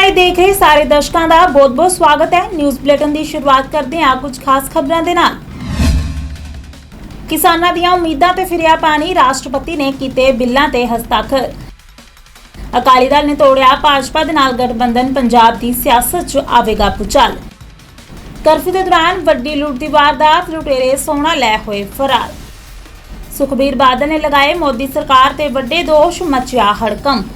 Live देख रहे सारे दर्शकों का बहुत बहुत स्वागत है। न्यूज़ बुलेटिन की शुरुआत करते हैं कुछ खास खबरों के नाल। किसानां दीआं उम्मीदां ते फिरिया पानी, राष्ट्रपति ने कीते बिल्लां ते हस्ताक्षर। अकाली दल ने तोड़िया भाजपा दे नाल गठबंधन, पंजाब की सियासत च आवेगा भूचाल। कर्फ्यू के दौरान वड्डी लुट की वारदात, लुटेरे सोना लै होए फरार। सुखबीर बादल ने लगाए मोदी सरकार ते वड्डे दोष, मचिया हड़कंप।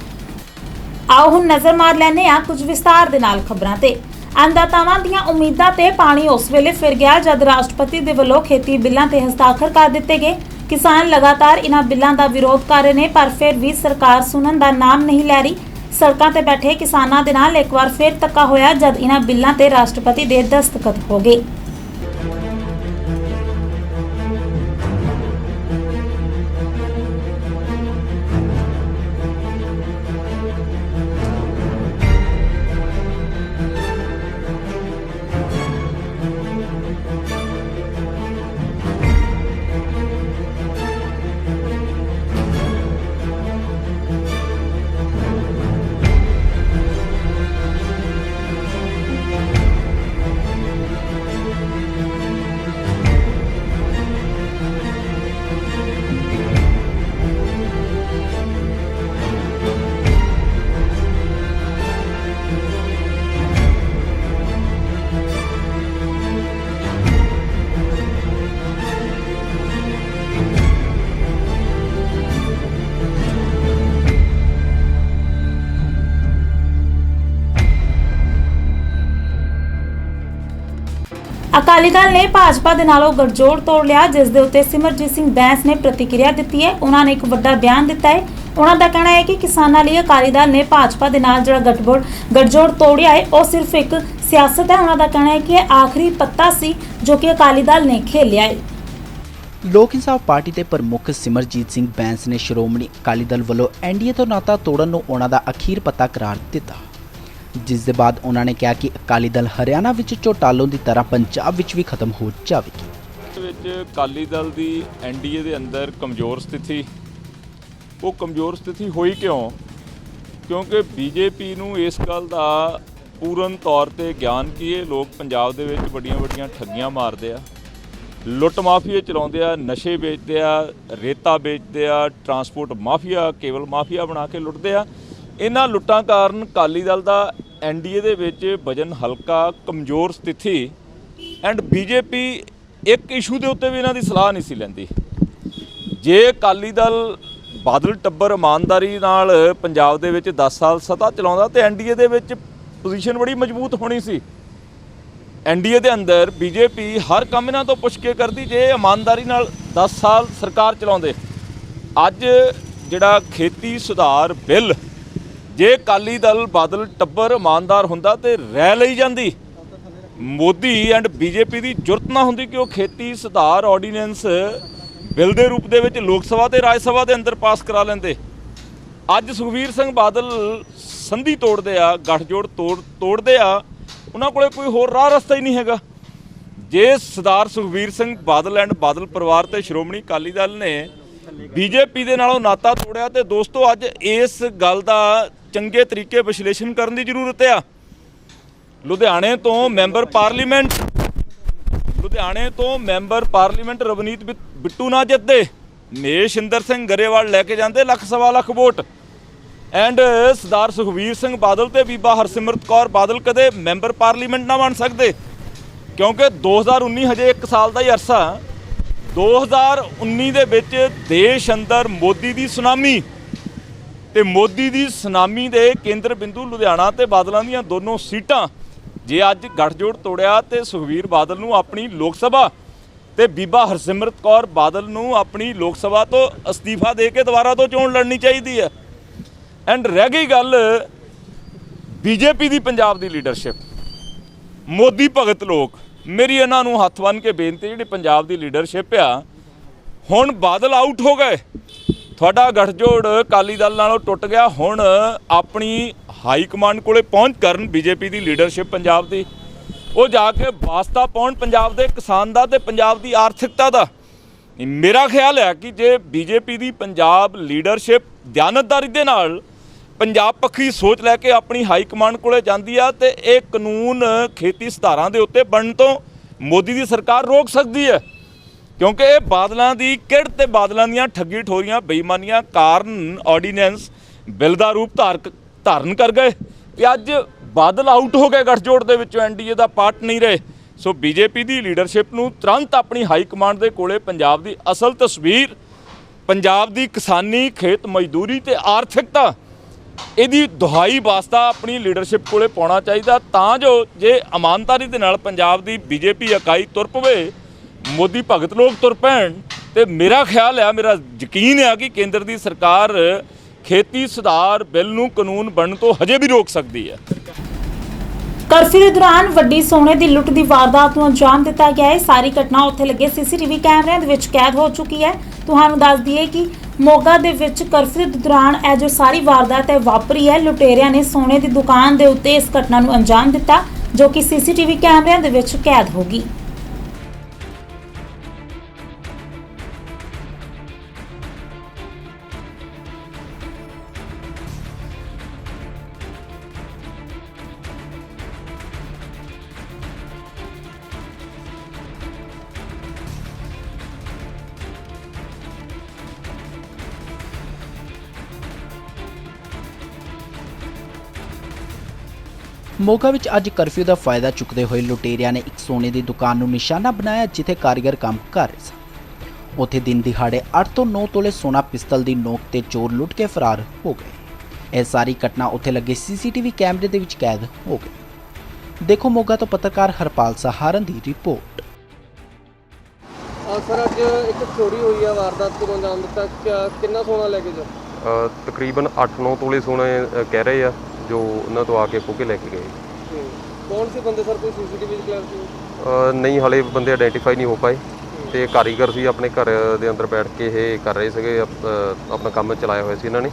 आओ हुण नज़र मार लैने आ कुछ विस्तार दे नाल खबरां ते। अन्नदातावां दीआं उम्मीदां ते पानी उस वेले फिर गया जद राष्ट्रपति दे वल्लों खेती बिल्लां ते हस्ताक्षर कर दिते गए। किसान लगातार इन्हां बिल्लां दा विरोध कर रहे ने, पर फिर भी सरकार सुनन दा नाम नहीं लै रही। सड़कां ते बैठे किसानां दे नाल एक बार फिर धक्का होया जद इन्हां बिल्लां ते राष्ट्रपति दे दस्तखत हो गए। अकाली दल ने भाजपा दे नालों गठजोड़ तोड़ लिया, जिस दे उत्ते सिमरजीत सिंह बैंस ने प्रतिक्रिया दी है। उन्होंने एक बड़ा बयान दिता है। उन्होंने कहना है कि किसानों लिए अकाली दल ने भाजपा दे नाल जिहड़ा गठजोड़ तोड़िया है वह सिर्फ एक सियासत है। उन्होंने कहना है कि यह आखिरी पत्ता सी जो कि अकाली दल ने खेलिया है। लोक इंसाफ पार्टी के प्रमुख सिमरजीत सिंह बैंस ने श्रोमणी अकाली दल वालों एनडीए तो नाता तोड़न नूं उन्हां दा अखीर पत्ता करार दिता, जिस दे बाद उन्होंने कहा कि अकाली दल हरियाणा विच झोटालों की तरह पंजाब विच भी खत्म हो जाएगी। अकाली दल की एनडीए के अंदर कमज़ोर स्थिति, वो कमज़ोर स्थिति हुई क्यों? क्योंकि बीजेपी नूं इस गल का पूर्ण तौर पर ज्ञान कि ये लोग पंजाब दे विच बड़ियां बड़ियां ठगियां मारते आ, लुट माफिया चलाते आ, नशे बेचते आ, रेता बेचते आ, ट्रांसपोर्ट माफिया, केबल माफिया बना के लुटते आ। इन्हां लुट्टां कारण अकाली दल का एनडीए दे विच वजन हल्का, कमज़ोर स्थिति एंड बीजेपी एक इशू के उत्ते भी इन्हां दी सलाह नहीं सी लैंदी। जे अकाली दल बादल टब्बर ईमानदारी नाल पंजाब दे विच 10 साल सत्ता चलाउंदा ते एनडीए दे विच पोजीशन बड़ी मजबूत होनी सी। एनडीए दे अंदर बीजेपी हर काम इन्हां तो पुछ के करदी जे ईमानदारी नाल 10 साल सरकार चलाउंदे। अज जिहड़ा खेती सुधार बिल जे अकाली दल बादल टब्बर ईमानदार हुंदा ते रह लई जांदी, मोदी एंड बीजेपी की जुरत ना हुंदी कि वो खेती सुधार ऑर्डीनेंस बिल के रूप दे विच लोक सभा ते राज सभा के अंदर पास करा लेंदे। अज सुखबीर सिंह बादल संधि तोड़ते आ, गठजोड़ तोड़ते आ, उन्हां कोले कोई होर राह रस्ता ही नहीं हैगा। जे सरदार सुखबीर सिंह बादल एंड बादल परिवार ते श्रोमणी अकाली दल ने बीजेपी दे नालों नाता तोड़िया ते दोस्तों अज इस गल दा चंगे तरीके विश्लेषण करने की जरूरत है। लुधियाने तो मैंबर पार्लीमेंट रवनीत बिट्टू ना जितते, महेशिंदर सिंह गरेवाल लैके जाते लख सवा लख वोट एंड सरदार सुखबीर सिंह बादल ते बीबा हरसिमरत कौर बादल कदे मैंबर पार्लीमेंट ना बन सकते, क्योंकि 2019 हजे 1 साल का ही अरसा। 2019 दे विच देश अंदर मोदी की सुनामी ते मोदी की सुनामी दे केंद्र बिंदु लुधियाना ते बादलों दी दोनों सीटां जे अज गठजोड़ तोड़िया ते सुखबीर बादल नूं अपनी लोक सभा ते बीबा हरसिमरत कौर बादल नूं अपनी लोक सभा तो अस्तीफा दे के दोबारा तो चोण लड़नी चाहिए है। एंड रह गई गल बीजेपी की पंजाब की लीडरशिप, मोदी भगत लोग, मेरी इन्हां नूं हत्थ बन के बेनती जिहड़ी पंजाब की लीडरशिप आ, हुण बादल आउट हो गए, थोड़ा गठजोड़ अकाली दल नालों टुट गया, हुण अपनी हाई कमांड कोले पहुँच करन बीजेपी की लीडरशिप पंजाब की, वो जाके वास्ता पाउण पंजाब के किसान का ते पंजाब की आर्थिकता का। मेरा ख्याल है कि जे बीजेपी की पंजाब लीडरशिप दयानतदारी दे नाल ਪੰਜਾਬ ਪੱਖੀ ਸੋਚ ਲੈ ਕੇ ਆਪਣੀ ਹਾਈ ਕਮਾਂਡ ਕੋਲੇ ਜਾਂਦੀ ਆ ਤੇ ਇਹ ਕਾਨੂੰਨ ਖੇਤੀ ਸੁਧਾਰਾਂ ਦੇ ਉੱਤੇ ਬਣਨ ਤੋਂ ਮੋਦੀ ਦੀ ਸਰਕਾਰ ਰੋਕ ਸਕਦੀ ਹੈ, ਕਿਉਂਕਿ ਇਹ ਬਾਦਲਾਂ ਦੀ ਕਿਹੜ ਤੇ ਬਾਦਲਾਂ ਦੀਆਂ ਠੱਗੀ ਠੋਰੀਆਂ ਬੇਈਮਾਨੀਆਂ ਕਾਰਨ ਆਰਡੀਨੈਂਸ ਬਿੱਲ ਦਾ ਰੂਪ ਧਾਰਨ ਕਰ ਗਏ ਤੇ ਅੱਜ ਬਾਦਲ ਆਊਟ ਹੋ ਗਏ ਗੱਠਜੋੜ ਦੇ ਵਿੱਚੋਂ, ਐਨਡੀਏ ਦਾ ਪਾਰਟ ਨਹੀਂ ਰਹੇ। ਸੋ ਬੀਜੇਪੀ ਦੀ ਲੀਡਰਸ਼ਿਪ ਨੂੰ ਤੁਰੰਤ ਆਪਣੀ ਹਾਈ ਕਮਾਂਡ ਦੇ ਕੋਲੇ ਪੰਜਾਬ ਦੀ ਅਸਲ ਤਸਵੀਰ, ਪੰਜਾਬ ਦੀ ਕਿਸਾਨੀ, ਖੇਤ ਮਜ਼ਦੂਰੀ ਤੇ ਆਰਥਿਕਤਾ, ਇਹਦੀ ਦੁਹਾਈ ਵਾਸਤਾ ਆਪਣੀ ਲੀਡਰਸ਼ਿਪ ਕੋਲੇ ਪਾਉਣਾ ਚਾਹੀਦਾ, ਤਾਂ ਜੋ ਜੇ ਇਮਾਨਦਾਰੀ ਦੇ ਨਾਲ ਪੰਜਾਬ ਦੀ ਬੀਜੇਪੀ ਇਕਾਈ ਤੁਰ ਪਵੇ, ਮੋਦੀ ਭਗਤ ਲੋਕ ਤੁਰ ਪੈਣ, ਤੇ ਮੇਰਾ ਖਿਆਲ ਆ, ਮੇਰਾ ਯਕੀਨ ਆ ਕਿ ਕੇਂਦਰ ਦੀ ਸਰਕਾਰ ਖੇਤੀ ਸੁਧਾਰ ਬਿੱਲ ਨੂੰ ਕਾਨੂੰਨ ਬਣਨ ਤੋਂ ਹਜੇ ਵੀ ਰੋਕ ਸਕਦੀ ਹੈ। ਕਰਫਿਊ ਦੇ ਦੌਰਾਨ ਵੱਡੀ ਸੋਨੇ ਦੀ ਲੁੱਟ ਦੀ ਵਾਰਦਾਤ ਨੂੰ ਅੰਜਾਮ ਦਿੱਤਾ ਗਿਆ ਹੈ। ਸਾਰੀ ਘਟਨਾ ਉੱਥੇ ਲੱਗੇ ਸੀਸੀਟੀਵੀ ਕੈਮਰਿਆਂ ਦੇ ਵਿੱਚ ਕੈਦ ਹੋ ਚੁੱਕੀ ਹੈ। ਤੁਹਾਨੂੰ ਦੱਸ ਦਈਏ ਕਿ ਮੋਗਾ ਦੇ ਵਿੱਚ ਕਰਫਿਊ ਦੇ ਦੌਰਾਨ ਇਹ ਜੋ ਸਾਰੀ ਵਾਰਦਾਤ ਹੈ ਵਾਪਰੀ ਹੈ। ਲੁਟੇਰਿਆਂ ਨੇ ਸੋਨੇ ਦੀ ਦੁਕਾਨ ਦੇ ਉੱਤੇ ਇਸ ਘਟਨਾ ਨੂੰ ਅੰਜਾਮ ਦਿੱਤਾ, ਜੋ ਕਿ ਸੀਸੀਟੀਵੀ ਕੈਮਰਿਆਂ ਦੇ ਵਿੱਚ ਕੈਦ ਹੋ ਗਈ। ਮੋਗਾ ਵਿੱਚ ਅੱਜ ਕਰਫਿਊ ਦਾ ਫਾਇਦਾ ਚੁੱਕਦੇ ਹੋਏ ਲੁਟੇਰਿਆਂ ਨੇ ਇੱਕ ਸੋਨੇ ਦੀ ਦੁਕਾਨ ਨੂੰ ਨਿਸ਼ਾਨਾ ਬਣਾਇਆ, ਜਿੱਥੇ ਕਾਰੀਗਰ ਕੰਮ ਕਰ ਰਹੇ ਸਨ। ਉੱਥੇ ਦਿਨ ਦਿਹਾੜੇ 8 ਤੋਂ 9 ਤੋਲੇ ਸੋਨਾ ਪਿਸਤਲ ਦੀ ਨੋਕ ਤੇ ਚੋਰ ਲੁੱਟ ਕੇ ਫਰਾਰ ਹੋ ਗਏ। ਇਹ ਸਾਰੀ ਘਟਨਾ ਉੱਥੇ ਲੱਗੇ ਸੀਸੀਟੀਵੀ ਕੈਮਰੇ ਦੇ ਵਿੱਚ ਕੈਦ ਹੋ ਗਈ। ਦੇਖੋ ਮੋਗਾ ਤੋਂ ਪੱਤਰਕਾਰ ਹਰਪਾਲ ਸਹਾਰਨ ਦੀ ਰਿਪੋਰਟ। ਸਰ ਅੱਜ ਇੱਕ ਚੋਰੀ ਹੋਈ ਆ, ਵਾਰਦਾਤ ਤੋਂ ਅੰਜਾਮ ਦਿੱਤਾ, ਕਿੰਨਾ ਸੋਨਾ ਲੈ ਕੇ ਜਾ? ਤਕਰੀਬਨ 8-9 ਤੋਲੇ ਸੋਨਾ ਕਹਿ ਰਹੇ ਆ, ਜੋ ਉਹਨਾਂ ਤੋਂ ਆ ਕੇ ਖੋਹ ਕੇ ਲੈ ਕੇ ਗਏ। ਕੌਣ ਸੀ ਬੰਦੇ ਸਰ, ਕੋਈ ਸੀਸੀਟੀਵੀ ਕਲਿਅਰ ਸੀ? ਨਹੀਂ, ਹਾਲੇ ਬੰਦੇ ਆਇਡੈਂਟੀਫਾਈ ਨਹੀਂ ਹੋ ਪਾਏ ਤੇ ਕਾਰੀਗਰ ਸੀ, ਆਪਣੇ ਘਰ ਦੇ ਅੰਦਰ ਬੈਠ ਕੇ ਇਹ ਕਰ ਰਹੇ ਸੀਗੇ, ਆਪਣਾ ਕੰਮ ਚਲਾਇਆ ਹੋਇਆ ਸੀ ਇਹਨਾਂ ਨੇ।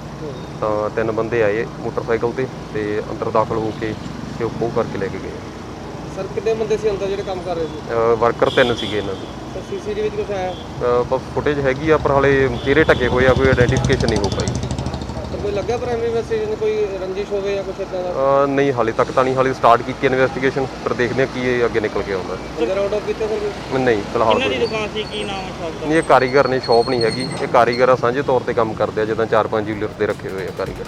ਤਾਂ 3 ਬੰਦੇ ਆਏ ਮੋਟਰਸਾਈਕਲ ਤੇ ਅੰਦਰ ਦਾਖਲ ਹੋ ਕੇ ਤੇ ਉਹ ਖੋਹ ਕਰਕੇ ਲੈ ਕੇ ਗਏ। ਸਰ ਕਿੰਨੇ ਬੰਦੇ ਸੀ ਅੰਦਰ ਜਿਹੜੇ ਕੰਮ ਕਰ ਰਹੇ ਸੀ? ਵਰਕਰ 3 ਸੀਗੇ ਇਹਨਾਂ ਦੇ। ਸਰ ਸੀਸੀਟੀਵੀ 'ਚ ਕੁਛ ਆਇਆ? ਬਸ ਫੁਟੇਜ ਹੈਗੀ ਆ, ਪਰ ਹਾਲੇ ਚਿਹਰੇ ਢੱਕੇ ਹੋਏ ਆ, ਕੋਈ ਆਇਡੈਂਟੀਫਿਕੇਸ਼ਨ ਨਹੀਂ ਹੋ ਪਾਈ। ਕੋਈ ਲੱਗਿਆ ਪ੍ਰਾਇਮਰੀ ਇਨਵੈਸਟੀਗੇਸ਼ਨ ਕੋਈ ਰੰਜਿਸ਼ ਹੋਵੇ ਜਾਂ ਕੁਛ ਇਦਾਂ ਦਾ? ਨਹੀਂ, ਹਾਲੇ ਤੱਕ ਤਾਂ ਨਹੀਂ। ਹਾਲੇ ਸਟਾਰਟ ਕੀਤੀ ਇਨਵੈਸਟੀਗੇਸ਼ਨ, ਪਰ ਦੇਖਦੇ ਹਾਂ ਕੀ ਇਹ ਅੱਗੇ ਨਿਕਲ ਕੇ ਆਉਂਦਾ। ਅੰਦਰ ਆਊਟ ਆਫ ਕੀਤੇ ਸਰ? ਨਹੀਂ, ਫਿਲਹਾਲ ਕਿਹਨਾਂ ਦੀ ਦੁਕਾਨ ਸੀ, ਕੀ ਨਾਮ ਹੈ ਸ਼ਾਪ ਦਾ? ਇਹ ਕਾਰੀਗਰ ਨੇ, ਸ਼ਾਪ ਨਹੀਂ ਹੈਗੀ। ਇਹ ਕਾਰੀਗਰ ਆ, ਸਾਂਝੇ ਤੌਰ ਤੇ ਕੰਮ ਕਰਦੇ ਆ, ਜਿੱਦਾਂ 4-5 ਡੀਲਰ ਦੇ ਰੱਖੇ ਹੋਏ ਆ ਕਾਰੀਗਰ।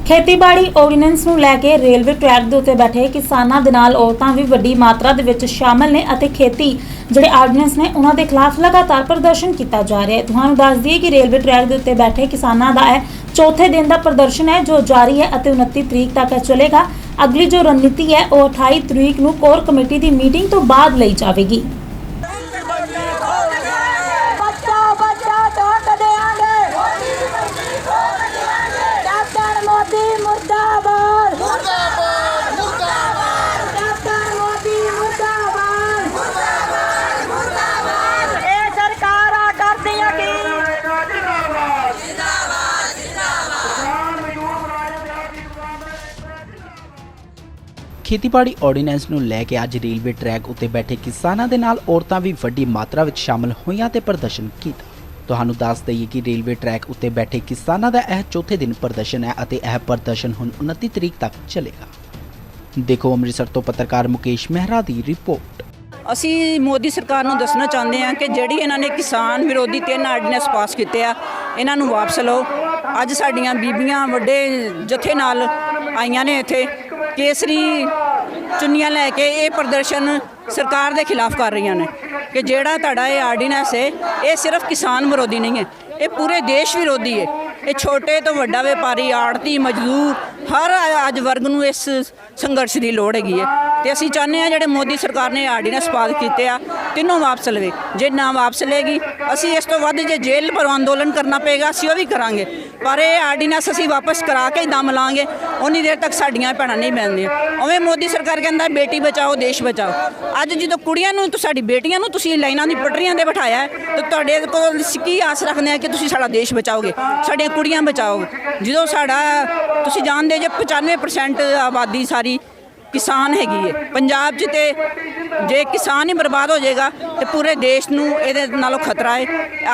ਖੇਤੀਬਾੜੀ ਆਰਡੀਨੈਂਸ ਨੂੰ ਲੈ ਕੇ ਰੇਲਵੇ ਟਰੈਕ ਦੇ ਉੱਤੇ ਬੈਠੇ ਕਿਸਾਨਾਂ ਦੇ ਨਾਲ ਔਰਤਾਂ ਵੀ ਵੱਡੀ ਮਾਤਰਾ ਦੇ ਵਿੱਚ ਸ਼ਾਮਲ ਨੇ ਅਤੇ ਖੇਤੀ ਜਿਹੜੇ ਆਰਡੀਨੈਂਸ ਨੇ ਉਹਨਾਂ ਦੇ ਖਿਲਾਫ ਲਗਾਤਾਰ ਪ੍ਰਦਰਸ਼ਨ ਕੀਤਾ ਜਾ ਰਿਹਾ ਹੈ। ਤੁਹਾਨੂੰ ਦੱਸ ਦਈਏ ਕਿ ਰੇਲਵੇ ਟਰੈਕ ਦੇ ਉੱਤੇ ਬੈਠੇ ਕਿਸਾਨਾਂ ਦਾ ਇਹ ਚੌਥੇ ਦਿਨ ਦਾ ਪ੍ਰਦਰਸ਼ਨ ਹੈ, ਜੋ ਜਾਰੀ ਹੈ ਅਤੇ 29 ਤਰੀਕ ਤੱਕ ਚੱਲੇਗਾ। ਅਗਲੀ ਜੋ ਰਣਨੀਤੀ ਹੈ ਉਹ 28 ਤਰੀਕ ਨੂੰ ਕੋਰ ਕਮੇਟੀ ਦੀ ਮੀਟਿੰਗ ਤੋਂ ਬਾਅਦ ਲਈ ਜਾਵੇਗੀ। ਖੇਤੀਬਾੜੀ ਆਰਡੀਨੈਂਸ ਨੂੰ ਲੈ ਕੇ ਅੱਜ ਰੇਲਵੇ ਟਰੈਕ ਉੱਤੇ ਬੈਠੇ ਕਿਸਾਨਾਂ ਦੇ ਨਾਲ ਔਰਤਾਂ ਵੀ ਵੱਡੀ ਮਾਤਰਾ ਵਿੱਚ ਸ਼ਾਮਲ ਹੋਈਆਂ ਤੇ ਪ੍ਰਦਰਸ਼ਨ ਕੀਤਾ। ਤੁਹਾਨੂੰ ਦੱਸ ਦਈਏ ਕਿ ਰੇਲਵੇ ਟਰੈਕ ਉੱਤੇ ਬੈਠੇ ਕਿਸਾਨਾਂ ਦਾ ਇਹ ਚੌਥੇ ਦਿਨ ਪ੍ਰਦਰਸ਼ਨ ਹੈ ਅਤੇ ਇਹ ਪ੍ਰਦਰਸ਼ਨ ਹੁਣ 29 ਤਰੀਕ ਤੱਕ ਚੱਲੇਗਾ। ਦੇਖੋ ਅੰਮ੍ਰਿਤਸਰ ਤੋਂ ਪੱਤਰਕਾਰ ਮੁਕੇਸ਼ ਮਹਿਰਾ ਦੀ ਰਿਪੋਰਟ। ਅਸੀਂ ਮੋਦੀ ਸਰਕਾਰ ਨੂੰ ਦੱਸਣਾ ਚਾਹੁੰਦੇ ਹਾਂ ਕਿ ਜਿਹੜੀ ਇਹਨਾਂ ਨੇ ਕਿਸਾਨ ਵਿਰੋਧੀ 3 ਆਰਡੀਨੈਂਸ ਪਾਸ ਕੀਤੇ ਆ, ਇਹਨਾਂ ਨੂੰ ਵਾਪਸ ਲਓ। ਅੱਜ ਸਾਡੀਆਂ ਬੀਬੀਆਂ ਵੱਡੇ ਜਥੇ ਨਾਲ ਆਈਆਂ ਨੇ ਇੱਥੇ, ਕੇਸਰੀ ਚੁੰਨੀਆਂ ਲੈ ਕੇ ਇਹ ਪ੍ਰਦਰਸ਼ਨ ਸਰਕਾਰ ਦੇ ਖਿਲਾਫ ਕਰ ਰਹੀਆਂ ਨੇ ਕਿ ਜਿਹੜਾ ਤੁਹਾਡਾ ਇਹ ਆਰਡੀਨੈਂਸ ਹੈ ਇਹ ਸਿਰਫ ਕਿਸਾਨ ਵਿਰੋਧੀ ਨਹੀਂ ਹੈ, ਇਹ ਪੂਰੇ ਦੇਸ਼ ਵਿਰੋਧੀ ਹੈ। ਇਹ ਛੋਟੇ ਤੋਂ ਵੱਡਾ ਵਪਾਰੀ, ਆੜਤੀ, ਮਜ਼ਦੂਰ, ਹਰ ਅੱਜ ਵਰਗ ਨੂੰ ਇਸ ਸੰਘਰਸ਼ ਦੀ ਲੋੜ ਹੈਗੀ ਹੈ। ਤੇ ਅਸੀਂ ਚਾਹੁੰਦੇ ਹਾਂ ਜਿਹੜੇ ਮੋਦੀ ਸਰਕਾਰ ਨੇ ਆਰਡੀਨੈਂਸ ਪਾਸ ਕੀਤੇ ਆ, ਤਿੰਨੋਂ ਵਾਪਸ ਲਵੇ। ਜੇ ਨਾ ਵਾਪਸ ਲਏਗੀ, ਅਸੀਂ ਇਸ ਤੋਂ ਵੱਧ ਜੇ ਜੇਲ੍ਹ ਭਰੋ ਅੰਦੋਲਨ ਕਰਨਾ ਪਏਗਾ ਅਸੀਂ ਉਹ ਵੀ ਕਰਾਂਗੇ, ਪਰ ਇਹ ਆਰਡੀਨੈਂਸ ਅਸੀਂ ਵਾਪਸ ਕਰਾ ਕੇ ਹੀ ਦਮ ਲਾਂਗੇ। ਉਨੀ ਦੇਰ ਤੱਕ ਸਾਡੀਆਂ ਭੈਣਾਂ ਨਹੀਂ ਮਿਲਦੀਆਂ। ਉਵੇਂ ਮੋਦੀ ਸਰਕਾਰ ਕਹਿੰਦਾ ਬੇਟੀ ਬਚਾਓ ਦੇਸ਼ ਬਚਾਓ। ਅੱਜ ਜਦੋਂ ਕੁੜੀਆਂ ਨੂੰ, ਸਾਡੀ ਬੇਟੀਆਂ ਨੂੰ ਤੁਸੀਂ ਲਾਈਨਾਂ ਦੀ ਪਟੜੀਆਂ 'ਤੇ ਬਿਠਾਇਆ ਹੈ, ਤਾਂ ਤੁਹਾਡੇ ਕੋਲ ਕੀ ਆਸ ਰੱਖਦੇ ਆ ਕਿ ਤੁਸੀਂ ਸਾਡਾ ਦੇਸ਼ ਬਚਾਓਗੇ, ਸਾਡੀਆਂ ਕੁੜੀਆਂ ਬਚਾਓਗੇ। ਜਦੋਂ ਸਾਡਾ ਤੁਸੀਂ ਜਾਣਦੇ ਜੇ 95% ਆਬਾਦੀ ਸਾਰੀ ਕਿਸਾਨ ਹੈਗੀ ਹੈ ਪੰਜਾਬ 'ਚ। ਤੇ ਜੇ ਕਿਸਾਨ ਹੀ ਬਰਬਾਦ ਹੋ ਜਾਏਗਾ ਤੇ ਪੂਰੇ ਦੇਸ਼ ਨੂੰ ਇਹਦੇ ਨਾਲੋਂ ਖਤਰਾ ਹੈ।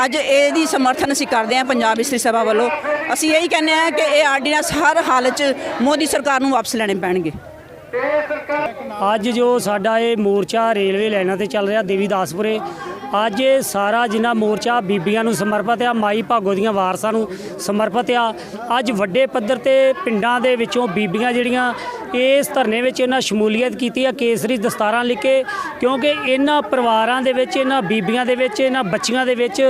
ਅੱਜ ਇਹਦੀ ਸਮਰਥਨ ਅਸੀਂ ਕਰਦੇ ਹਾਂ ਪੰਜਾਬ ਇਸਤਰੀ ਸਭਾ ਵੱਲੋਂ। ਅਸੀਂ ਇਹੀ ਕਹਿੰਦੇ ਹਾਂ ਕਿ ਇਹ ਆਰਡੀਨੈਂਸ ਹਰ ਹਾਲਤ 'ਚ ਮੋਦੀ ਸਰਕਾਰ ਨੂੰ ਵਾਪਸ ਲੈਣੇ ਪੈਣਗੇ। ਅੱਜ ਜੋ ਸਾਡਾ ਇਹ ਮੋਰਚਾ ਰੇਲਵੇ ਲਾਈਨਾਂ ਤੇ ਚੱਲ ਰਿਹਾ ਦੇਵੀਦਾਸਪੁਰੇ, ਅੱਜ ਇਹ ਸਾਰਾ ਜਿੰਨਾ ਮੋਰਚਾ ਬੀਬੀਆਂ ਨੂੰ ਸਮਰਪਿਤ ਆ, ਮਾਈ ਭਾਗੋ ਦੀਆਂ ਵਾਰਸਾਂ ਨੂੰ ਸਮਰਪਿਤ ਆ। ਅੱਜ ਵੱਡੇ ਪੱਧਰ ਤੇ ਪਿੰਡਾਂ ਦੇ ਵਿੱਚੋਂ ਬੀਬੀਆਂ ਜਿਹੜੀਆਂ ਇਸ ਧਰਨੇ ਵਿੱਚ ਇਹਨਾਂ ਸ਼ਮੂਲੀਅਤ ਕੀਤੀ ਆ ਕੇਸਰੀ ਦਸਤਾਰਾਂ ਲਿਖ ਕੇ, ਕਿਉਂਕਿ ਇਹਨਾਂ ਪਰਿਵਾਰਾਂ ਦੇ ਵਿੱਚ, ਇਹਨਾਂ ਬੀਬੀਆਂ ਦੇ ਵਿੱਚ, ਇਹਨਾਂ ਬੱਚੀਆਂ ਦੇ ਵਿੱਚ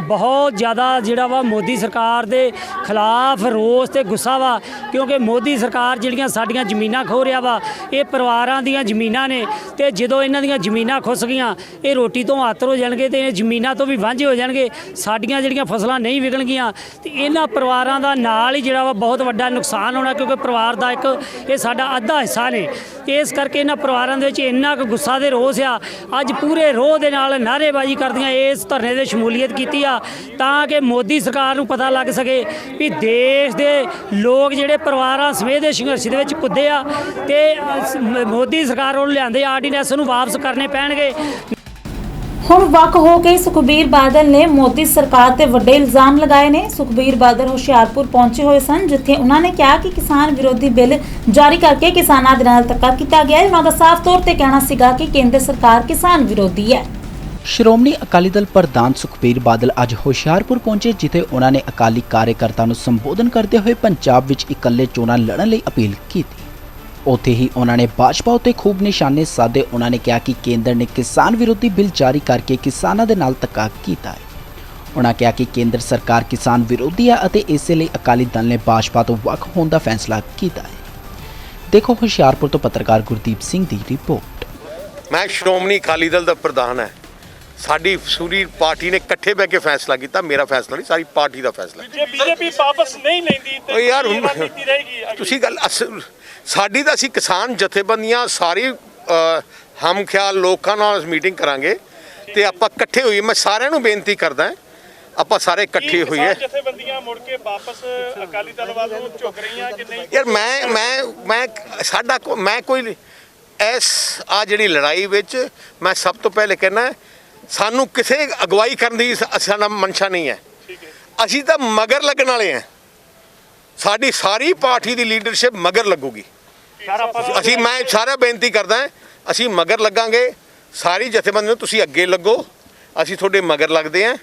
ਬਹੁਤ ਜ਼ਿਆਦਾ ਜਿਹੜਾ ਵਾ ਮੋਦੀ ਸਰਕਾਰ ਦੇ ਖਿਲਾਫ ਰੋਸ ਤੇ ਗੁੱਸਾ ਵਾ। ਕਿਉਂਕਿ ਮੋਦੀ ਸਰਕਾਰ ਜਿਹੜੀਆਂ ਸਾਡੀਆਂ ਜ਼ਮੀਨਾਂ ਖੋਹ ਰਿਹਾ ਵਾ, ਇਹ ਪਰਿਵਾਰਾਂ ਦੀਆਂ ਜ਼ਮੀਨਾਂ ਨੇ, ਤੇ ਜਦੋਂ ਇਹਨਾਂ ਦੀਆਂ ਜ਼ਮੀਨਾਂ ਖੁੱਸ ਗਈਆਂ ਇਹ ਰੋਟੀ ਤੋਂ ਆਤਰ ਹੋ ਜਾਣਗੇ ਤੇ ਇਹ ਜ਼ਮੀਨਾਂ ਤੋਂ ਵੀ ਵਾਂਝੇ ਹੋ ਜਾਣਗੇ। ਸਾਡੀਆਂ ਜਿਹੜੀਆਂ ਫਸਲਾਂ ਨਹੀਂ ਵਿਕਣਗੀਆਂ ਤੇ ਇਹਨਾਂ ਪਰਿਵਾਰਾਂ ਦਾ ਨਾਲ ਹੀ ਜਿਹੜਾ ਵਾ ਬਹੁਤ ਵੱਡਾ ਨੁਕਸਾਨ ਹੋਣਾ, ਕਿਉਂਕਿ ਪਰਿਵਾਰ ਦਾ ਇੱਕ ਇਹ ਸਾਡਾ ਅੱਧਾ ਹਿੱਸਾ ਨੇ। ਇਸ ਕਰਕੇ ਇਹਨਾਂ ਪਰਿਵਾਰਾਂ ਦੇ ਵਿੱਚ ਇੰਨਾ ਕੁ ਗੁੱਸਾ ਦੇ ਰੋਸ ਆ, ਅੱਜ ਪੂਰੇ ਰੋਹ ਦੇ ਨਾਲ ਨਾਅਰੇਬਾਜ਼ੀ ਕਰਦੀਆਂ ਇਸ ਧਰਨੇ ਦੇ ਸ਼ਮੂਲੀਅਤ ਕੀਤੀ ਆ, ਤਾਂ ਕਿ ਮੋਦੀ ਸਰਕਾਰ ਨੂੰ ਪਤਾ ਲੱਗ ਸਕੇ ਵੀ ਦੇਸ਼ ਦੇ ਲੋਕ ਜਿਹੜੇ ਪਰਿਵਾਰਾਂ ਸਮੇਤ ਦੇ ਸੰਘਰਸ਼ ਦੇ ਵਿੱਚ ਕੁੱਦੇ ਆ ਤੇ ਮੋਦੀ ਸਰਕਾਰ ਵੱਲੋਂ ਲਿਆਂਦੇ ਆਰਡੀਨੈਂਸ ਨੂੰ ਵਾਪਸ ਕਰਨੇ ਪੈਣਗੇ। ਹੁਣ ਵੱਖ ਹੋ ਕੇ ਸੁਖਬੀਰ ਬਾਦਲ ਨੇ ਮੋਦੀ ਸਰਕਾਰ ਤੇ ਵੱਡੇ ਇਲਜ਼ਾਮ ਲਗਾਏ ਨੇ। ਸੁਖਬੀਰ ਬਾਦਲ ਹੁਸ਼ਿਆਰਪੁਰ ਪਹੁੰਚੇ ਹੋਏ ਸਨ, ਜਿੱਥੇ ਉਹਨਾਂ ਨੇ ਕਿਹਾ ਕਿ ਕਿਸਾਨ ਵਿਰੋਧੀ ਬਿੱਲ ਜਾਰੀ ਕਰਕੇ ਕਿਸਾਨਾਂ ਦੇ ਨਾਲ ਧੱਕਾ ਕੀਤਾ ਗਿਆ ਹੈ। ਉਹਨਾਂ ਦਾ ਸਾਫ਼ ਤੌਰ ਤੇ ਕਹਿਣਾ ਸੀਗਾ ਕਿ ਕੇਂਦਰ ਸਰਕਾਰ ਕਿਸਾਨ ਵਿਰੋਧੀ ਹੈ। ਸ਼੍ਰੋਮਣੀ ਅਕਾਲੀ ਦਲ ਪ੍ਰਧਾਨ ਸੁਖਬੀਰ ਬਾਦਲ ਅੱਜ ਹੁਸ਼ਿਆਰਪੁਰ ਪਹੁੰਚੇ, ਜਿੱਥੇ ਉਹਨਾਂ ਨੇ ਅਕਾਲੀ ਕਾਰਜਕਰਤਾਵਾਂ ਨੂੰ ਸੰਬੋਧਨ ਕਰਦੇ ਹੋਏ ਪੰਜਾਬ ਵਿੱਚ ਇਕੱਲੇ ਚੋਣਾਂ ਲੜਨ ਲਈ ਅਪੀਲ ਕੀਤੀ। ਉੱਥੇ ਹੀ ਉਹਨਾਂ ਨੇ ਭਾਜਪਾ ਉੱਤੇ ਖੂਬ ਨਿਸ਼ਾਨੇ ਸਾਧੇ। ਉਹਨਾਂ ਨੇ ਕਿਹਾ ਕਿ ਕੇਂਦਰ ਨੇ ਕਿਸਾਨ ਵਿਰੋਧੀ ਬਿੱਲ ਜਾਰੀ ਕਰਕੇ ਕਿਸਾਨਾਂ ਦੇ ਨਾਲ ਧੱਕਾ ਕੀਤਾ ਹੈ। ਉਹਨਾਂ ਕਿਹਾ ਕਿ ਕੇਂਦਰ ਸਰਕਾਰ ਕਿਸਾਨ ਵਿਰੋਧੀ ਹੈ ਅਤੇ ਇਸੇ ਲਈ ਅਕਾਲੀ ਦਲ ਨੇ ਭਾਜਪਾ ਤੋਂ ਵੱਖ ਹੋਣ ਦਾ ਫੈਸਲਾ ਕੀਤਾ ਹੈ। ਦੇਖੋ ਹੁਸ਼ਿਆਰਪੁਰ ਤੋਂ ਪੱਤਰਕਾਰ ਗੁਰਦੀਪ ਸਿੰਘ ਦੀ ਰਿਪੋਰਟ। ਮੈਂ ਸ਼੍ਰੋਮਣੀ ਅਕਾਲੀ ਦਲ ਦਾ ਪ੍ਰਧਾਨ ਹੈ। ਸਾਡੀ ਸੂਰੀ ਪਾਰਟੀ ਨੇ ਇਕੱਠੇ ਬਹਿ ਕੇ ਫੈਸਲਾ ਕੀਤਾ। ਮੇਰਾ ਫੈਸਲਾ ਨਹੀਂ, ਸਾਰੀ ਪਾਰਟੀ ਦਾ ਫੈਸਲਾ। ਜੇ ਬੀਜੇਪੀ ਵਾਪਸ ਨਹੀਂ ਲੈਂਦੀ ਤੇ ਯਾਰ ਨੀਤੀ ਰਹੇਗੀ। ਤੁਸੀਂ ਗੱਲ ਸਾਡੀ ਤਾਂ ਅਸੀਂ ਕਿਸਾਨ ਜਥੇਬੰਦੀਆਂ ਸਾਰੀ ਹਮ ਖਿਆਲ ਲੋਕਾਂ ਨਾਲ ਮੀਟਿੰਗ ਕਰਾਂਗੇ ਤੇ ਆਪਾਂ ਇਕੱਠੇ ਹੋਈਏ। ਮੈਂ ਸਾਰਿਆਂ ਨੂੰ ਬੇਨਤੀ ਕਰਦਾ ਆਪਾਂ ਸਾਰੇ ਇਕੱਠੇ ਹੋਈਏ। ਜਥੇਬੰਦੀਆਂ ਮੁੜ ਕੇ ਵਾਪਸ ਅਕਾਲੀ ਦਲ ਵੱਲ ਨੂੰ ਝੁਕ ਰਹੀਆਂ ਕਿ ਨਹੀਂ? ਯਾਰ ਮੈਂ ਕੋਈ ਆ ਜਿਹੜੀ ਲੜਾਈ ਵਿੱਚ ਮੈਂ ਸਭ ਤੋਂ ਪਹਿਲੇ ਕਹਿਣਾ, ਸਾਨੂੰ ਕਿਸੇ ਅਗਵਾਈ ਕਰਨ ਦੀ ਸਾਡਾ ਮਨਸ਼ਾ ਨਹੀਂ ਹੈ। ਅਸੀਂ ਤਾਂ ਮਗਰ ਲੱਗਣ ਵਾਲੇ ਹਾਂ। ਸਾਡੀ ਸਾਰੀ ਪਾਰਟੀ ਦੀ ਲੀਡਰਸ਼ਿਪ ਮਗਰ ਲੱਗੂਗੀ। ਮੈਂ ਸਾਰਾ ਬੇਨਤੀ ਕਰਦਾ, ਅਸੀਂ ਮਗਰ ਲੱਗਾਂਗੇ। ਸਾਰੀ ਜਥੇਬੰਦੀ ਨੂੰ ਤੁਸੀਂ ਅੱਗੇ ਲੱਗੋ, ਅਸੀਂ ਤੁਹਾਡੇ ਮਗਰ ਲੱਗਦੇ ਹਾਂ।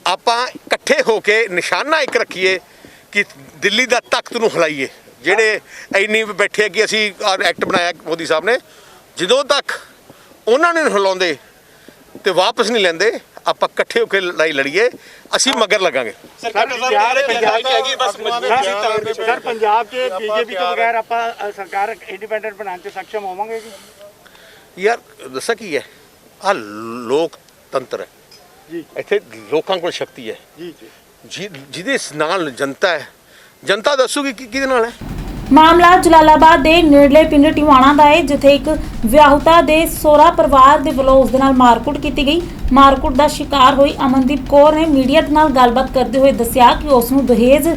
ਆਪਾਂ ਇਕੱਠੇ ਹੋ ਕੇ ਨਿਸ਼ਾਨਾ ਇੱਕ ਰੱਖੀਏ ਕਿ ਦਿੱਲੀ ਦਾ ਤਖਤ ਨੂੰ ਹਿਲਾਈਏ। ਜਿਹੜੇ ਇੰਨੀ ਬੈਠੇ ਕਿ ਅਸੀਂ ਐਕਟ ਬਣਾਇਆ ਮੋਦੀ ਸਾਹਿਬ ਨੇ, ਜਦੋਂ ਤੱਕ ਉਹਨਾਂ ਨੇ ਹਿਲਾਉਂਦੇ ਤੇ ਵਾਪਸ ਨਹੀਂ ਲੈਂਦੇ, ਆਪਾਂ ਇਕੱਠੇ ਹੋ ਕੇ ਲੜਾਈ ਲੜੀਏ। ਅਸੀਂ ਮਗਰ ਲੱਗਾਂਗੇ। ਸਰ ਪੰਜਾਬ 'ਚ ਬੀਜੇਪੀ ਤੋਂ ਬਗੈਰ ਆਪਾਂ ਸਰਕਾਰ ਇੰਡੀਪੈਂਡੈਂਟ ਬਣਾਉਣ 'ਚ ਸક્ષਮ ਹੋਵਾਂਗੇ ਜੀ? ਯਾਰ ਦੱਸਾਂ ਕੀ ਹੈ, ਆਹ ਲੋਕਤੰਤਰ ਹੈ ਜੀ। ਇੱਥੇ ਲੋਕਾਂ ਕੋਲ ਸ਼ਕਤੀ ਹੈ ਜੀ, ਜਿਹਦੇ ਨਾਲ ਜਨਤਾ ਹੈ। ਜਨਤਾ ਦੱਸੂਗੀ ਕਿਹਦੇ ਨਾਲ ਹੈ। ਮਾਮਲਾ ਜਲਾਲਾਬਾਦ ਦੇ ਨੇੜਲੇ ਪਿੰਡ ਟਿਵਾਣਾ ਦਾ ਹੈ, ਜਿੱਥੇ ਇੱਕ ਵਿਆਹੁਤਾ ਦੇ ਸਹੁਰਾ ਪਰਿਵਾਰ ਦੇ ਵੱਲੋਂ ਉਸ ਦੇ ਨਾਲ ਮਾਰਕੁੱਟ ਕੀਤੀ ਗਈ। ਮਾਰਕੁੱਟ ਦਾ ਸ਼ਿਕਾਰ ਹੋਈ ਅਮਨਦੀਪ ਕੌਰ ਨੇ ਮੀਡੀਆ ਦੇ ਨਾਲ ਗੱਲਬਾਤ ਕਰਦੇ ਹੋਏ ਦੱਸਿਆ ਕਿ ਉਸ ਨੂੰ ਦਹੇਜ